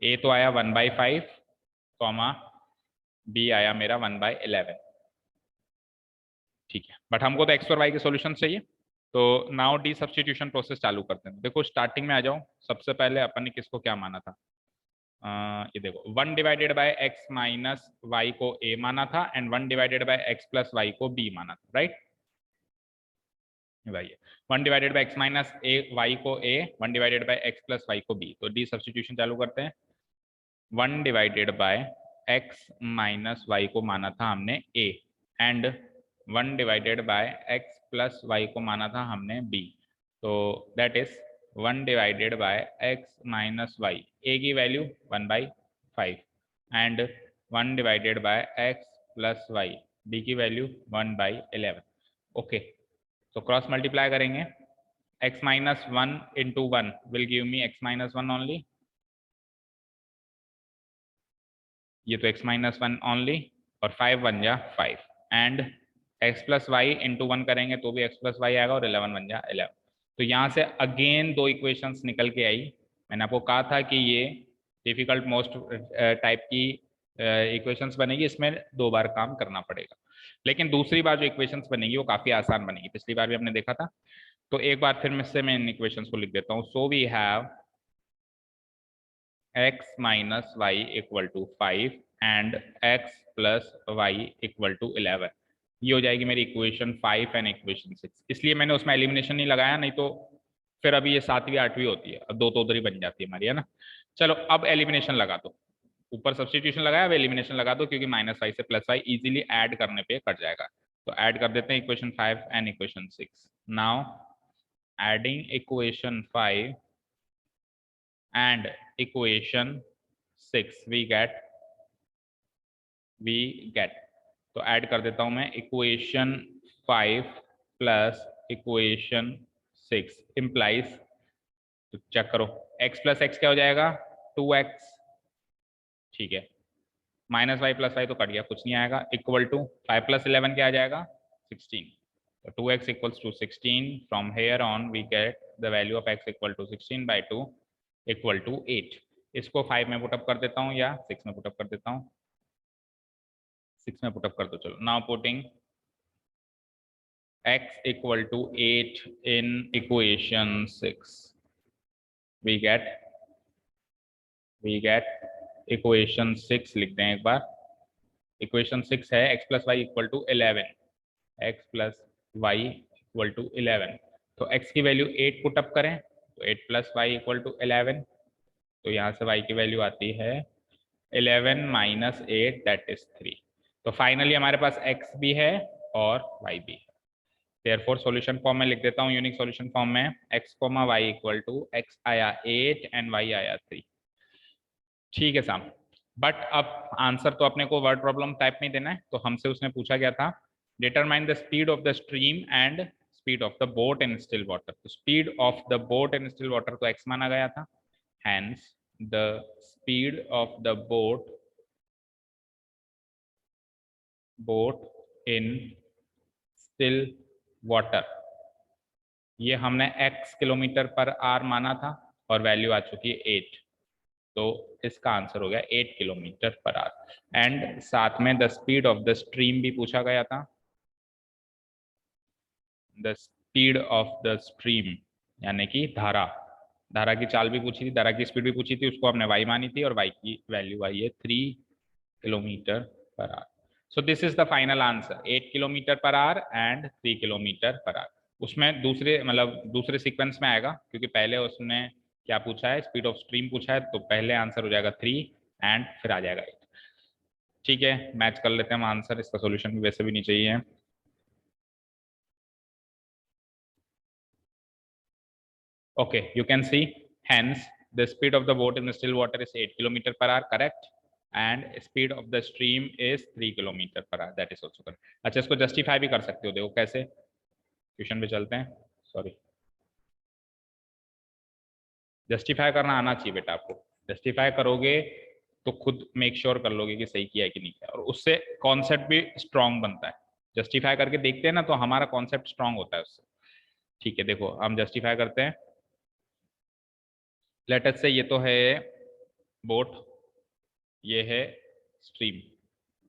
A: a तो आया 1/5, b आया मेरा 1/11। ठीक है, बट हमको तो x और y के सॉल्यूशन चाहिए, तो नाउ डी सब्स्टिट्यूशन प्रोसेस चालू करते हैं। देखो स्टार्टिंग में आ जाओ, सबसे पहले अपन ने किसको क्या माना था, ये देखो 1 divided by x minus y को a माना था, and 1 divided by x plus y को b माना था, राइट। भाई 1 divided by x minus y को a, 1 divided by x plus y को b, तो डी सब्स्टिट्यूशन चालू करते हैं। 1 divided by x minus y को माना था हमने a, and 1 divided by x plus y को माना था हमने b, तो that is 1 divided by x minus y, a की value 1/5, and 1 divided by x plus y, b की वैल्यू 1/11। ओके, तो क्रॉस मल्टीप्लाई करेंगे, x minus 1 into 1 will give me x minus 1 only, ये तो x माइनस 1 ओनली, और 5 बन जा 5, and x plus y into 1 करेंगे तो भी x प्लस वाई आएगा, और 11 बन जा 11। तो यहाँ से अगेन 2 इक्वेशंस निकल के आई। मैंने आपको कहा था कि ये डिफिकल्ट मोस्ट टाइप की इक्वेशंस बनेगी, इसमें 2 बार काम करना पड़ेगा। लेकिन दूसरी बार जो इक्वेशंस बनेगी वो काफी आसान बनेगी, पिछली बार भी हमने देखा था। तो एक बार फिर मैं इन इक्वेशंस को लिख देता हूँ। So we have x minus y equal to 5 and x plus y equal to 11। ये हो जाएगी मेरी इक्वेशन 5 एंड इक्वेशन 6। इसलिए मैंने उसमें एलिमिनेशन नहीं लगाया, नहीं तो फिर अभी ये 7वीं 8वीं होती है, अब 2 तो उधर ही बन जाती है हमारी, है ना। चलो अब एलिमिनेशन लगा दो, ऊपर सब्सटीट्यूशन लगाया, अब एलिमिनेशन लगा दो, क्योंकि -y से +y इजीली ऐड करने पे कट जाएगा। तो ऐड कर देते हैं equation 5 and equation 6। Now adding equation 5 and equation 6 we get तो ऐड कर देता हूं मैं इक्वेशन 5 प्लस इक्वेशन 6 इम्प्लाइज, तो चेक करो x प्लस एक्स क्या हो जाएगा 2x, ठीक है। -y प्लस वाई तो कट गया, कुछ नहीं आएगा, इक्वल टू 5 प्लस 11 क्या आ जाएगा 16। तो 2x equals to 16। From here on we get the value of x equal to 16/2 equal to 8। इसको 5 में पुटअप कर देता हूँ या 6 में पुटअप कर देता हूँ, 6 में पुटअप कर दो। चलो now putting x equal to 8 in equation 6 we get equation 6 लिखते हैं एक बार। इक्वेशन 6 है x plus y equal to 11, x plus y equal to 11। तो x की वैल्यू 8 पुटअप करें, तो 8 प्लस वाई इक्वल टू 11। तो यहाँ से y की वैल्यू आती है 11 माइनस 8 दैट इज 3। तो फाइनली हमारे पास x भी है और y भी है। देयरफॉर सॉल्यूशन फॉर्म में लिख देता हूँ, यूनिक सॉल्यूशन फॉर्म में x, y इक्वल टू x आया 8 एंड y आया 3। ठीक है साहब, बट अब आंसर तो अपने को वर्ड प्रॉब्लम टाइप में देना है, तो हमसे उसने पूछा गया था determine the speed of the stream and speed of the boat in still water. तो speed of the boat in still water को x माना गया था, hence the speed of the boat in still water, ये हमने x किलोमीटर पर आवर माना था और वैल्यू आ चुकी है 8। तो इसका आंसर हो गया 8 किलोमीटर पर आवर। एंड साथ में the speed of the stream भी पूछा गया था, the speed of the stream यानी कि धारा की चाल भी पूछी थी, धारा की स्पीड भी पूछी थी, उसको हमने y मानी थी और y की वैल्यू आई है 3 kilometre per hour. So this is the final answer, 8 kilometre per our and 3 kilometre per our. उसमें दूसरे सीक्वेंस में आएगा, क्योंकि पहले उसने क्या पूछा है, स्पीड ऑफ स्ट्रीम पूछा है, तो पहले आंसर हो जाएगा 3 एंड फिर आ जाएगा 8। ठीक है, मैच कर लेते हैं हम आंसर, इसका सोल्यूशन भी वैसे भी नहीं चाहिए। Okay, you can see hence the speed of the boat in the still water is 8 km per hour, correct, and speed of the stream is 3 km per hour, that is also correct। अच्छा, इसको जस्टिफाई भी कर सकते हो, देखो कैसे, क्वेश्चन पे चलते हैं। सॉरी, जस्टिफाई करना आना चाहिए बेटा आपको, जस्टिफाई करोगे तो खुद मेक श्योर कर लोगे कि सही किया है कि नहीं किया, और उससे कॉन्सेप्ट भी स्ट्रांग बनता है। जस्टिफाई करके देखते हैं ना तो हमारा कॉन्सेप्ट स्ट्रांग होता है उससे। ठीक है, देखो हम जस्टिफाई करते हैं। लेट अस से ये तो है बोट, ये है स्ट्रीम।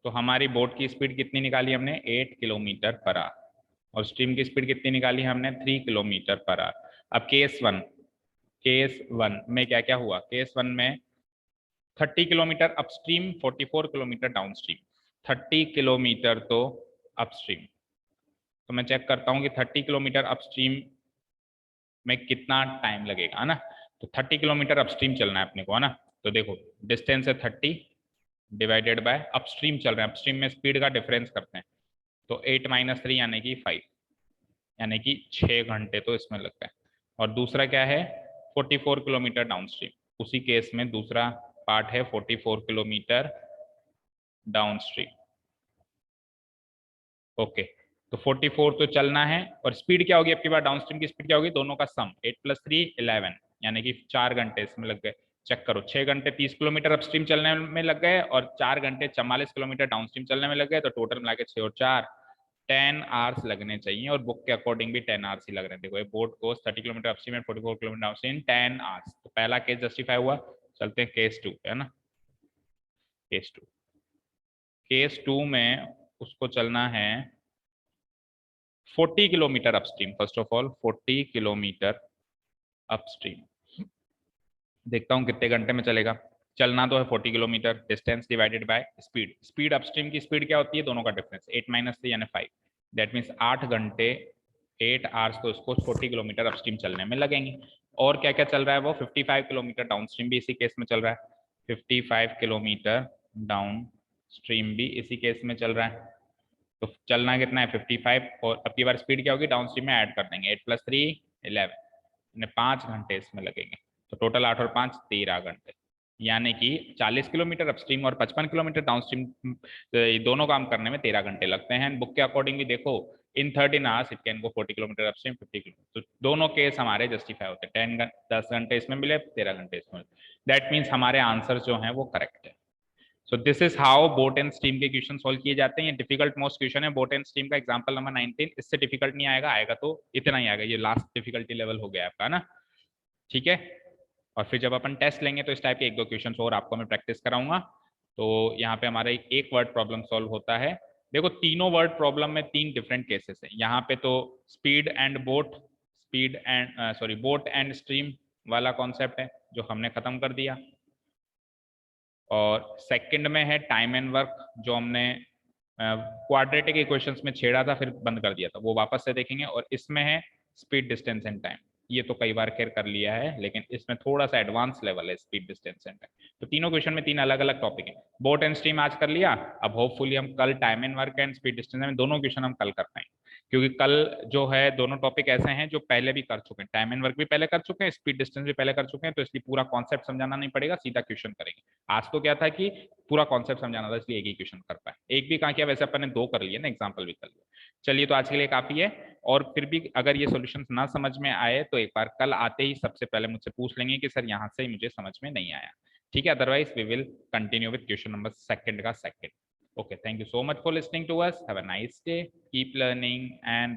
A: तो हमारी बोट की स्पीड कितनी निकाली हमने 8 किलोमीटर पर आवर, और स्ट्रीम की स्पीड कितनी निकाली हमने 3 किलोमीटर पर आवर। अब केस वन में क्या क्या हुआ, केस वन में 30 kilometre upstream, 44 kilometre downstream. 30 kilometre तो अपस्ट्रीम, तो मैं चेक करता हूँ कि 30 किलोमीटर अपस्ट्रीम में कितना टाइम लगेगा, है ना। तो 30 किलोमीटर अपस्ट्रीम चलना है अपने को, है ना। तो देखो डिस्टेंस है 30 डिवाइडेड बाय अपस्ट्रीम चल रहे हैं, अपस्ट्रीम में स्पीड का डिफरेंस करते हैं, तो 8 माइनस 3 यानी कि 5, यानी कि 6 घंटे तो इसमें लगता है। और दूसरा क्या है 44 किलोमीटर डाउनस्ट्रीम, उसी केस में दूसरा पार्ट है 44 किलोमीटर डाउनस्ट्रीम। ओके, तो 44 तो चलना है, और स्पीड क्या होगी आपकी बार, डाउनस्ट्रीम की स्पीड क्या होगी, दोनों का सम 8 + 3 11, यानी कि 4 घंटे इसमें लग गए। चेक करो, 6 घंटे 30 किलोमीटर अपस्ट्रीम चलने में लग गए और 4 घंटे 44 किलोमीटर डाउनस्ट्रीम चलने में लग गए, तो टोटल मिला के 6 और 4 10 आवर्स लगने चाहिए, और बुक के अकॉर्डिंग भी 10 आवर्स ही लग रहे हैं। देखो बोट को 30 kilometre upstream and 44 kilometre downstream 10 hours. तो पहला केस जस्टिफाई हुआ, चलते हैं केस 2 है ना। केस 2 में उसको चलना है 40 kilometre upstream. First of all 40 kilometre upstream, देखता हूँ कितने घंटे में चलेगा। चलना तो है 40 kilometre, distance divided by speed. Speed upstream की स्पीड क्या होती है, दोनों का डिफरेंस 8 - 3 यानी 5। दैट मीन्स 8 घंटे 8 आवर्स तो उसको 40 किलोमीटर अपस्ट्रीम चलने में लगेंगे। और क्या क्या चल रहा है वो 55 किलोमीटर डाउन स्ट्रीम भी इसी केस में चल रहा है। 55 किलोमीटर डाउन स्ट्रीम भी इसी केस में चल रहा है। तो चलना कितना है 55, और अब की बार स्पीड क्या होगी डाउन स्ट्रीम में ऐड कर देंगे 8 + 3 11, 5 घंटे इसमें लगेंगे। तो टोटल 8 और 5 13 घंटे, यानी कि 40 किलोमीटर अपस्ट्रीम और 55 किलोमीटर डाउनस्ट्रीम, दोनों काम करने में 13 घंटे लगते हैं। बुक के अकॉर्डिंग भी देखो, इन 13 hours it can go 40 kilometre upstream 50 kilometre. तो दोनों केस हमारे जस्टिफाई होते हैं। 10 घंटे इसमें मिले, 13 घंटे इसमें। दैट मीन्स हमारे आंसर जो है वो करेक्ट है। So this is how boat and stream के क्वेश्चन सॉल्व किए जाते हैं। ये डिफिकल्ट मोस्ट क्वेश्चन है बोट एंड स्ट्रीम का, एग्जांपल नंबर 19। इससे डिफिकल्ट नहीं आएगा, आएगा तो इतना ही आएगा, ये लास्ट डिफिकल्टी लेवल हो गया आपका ना। ठीक है, और फिर जब अपन टेस्ट लेंगे तो इस टाइप के 1-2 क्वेश्चन और आपको मैं प्रैक्टिस कराऊंगा। तो यहाँ पे हमारा एक वर्ड प्रॉब्लम सॉल्व होता है। देखो तीनों वर्ड प्रॉब्लम में 3 डिफरेंट केसेस है। यहाँ पे तो speed and boat, boat and stream वाला कॉन्सेप्ट है जो हमने खत्म कर दिया। और सेकंड में है टाइम एंड वर्क, जो हमने क्वाड्रेटिक इक्वेशंस में छेड़ा था फिर बंद कर दिया था, वो वापस से देखेंगे। और इसमें है स्पीड डिस्टेंस एंड टाइम, ये तो कई बार खैर कर लिया है, लेकिन इसमें थोड़ा सा एडवांस लेवल है स्पीड डिस्टेंस एंड टाइम। तो तीनों क्वेश्चन में 3 अलग अलग टॉपिक है। बोट एंड स्ट्रीम आज कर लिया, अब होपफुली हम कल time and work and speed distance में दोनों क्वेश्चन हम कल कर पाएंगे, क्योंकि कल जो है दोनों टॉपिक ऐसे हैं जो पहले भी कर चुके हैं। टाइम एंड वर्क भी पहले कर चुके हैं, स्पीड डिस्टेंस भी पहले कर चुके हैं, तो इसलिए पूरा कॉन्सेप्ट समझाना नहीं पड़ेगा, सीधा क्वेश्चन करेंगे। आज तो क्या था कि पूरा कॉन्सेप्ट समझाना था, इसलिए एक ही क्वेश्चन कर पाए। एक भी कहाँ किया, वैसे अपन ने 2 कर लिए ना, एग्जाम्पल भी कर लिया। चलिए, तो आज के लिए काफी है। और फिर भी अगर ये सॉल्यूशन ना समझ में आए तो एक बार कल आते ही सबसे पहले मुझसे पूछ लेंगे कि सर यहाँ से ही मुझे समझ में नहीं आया। ठीक है, otherwise we will continue with question number second का second. Okay, thank you so much for listening to us. Have a nice day. Keep learning and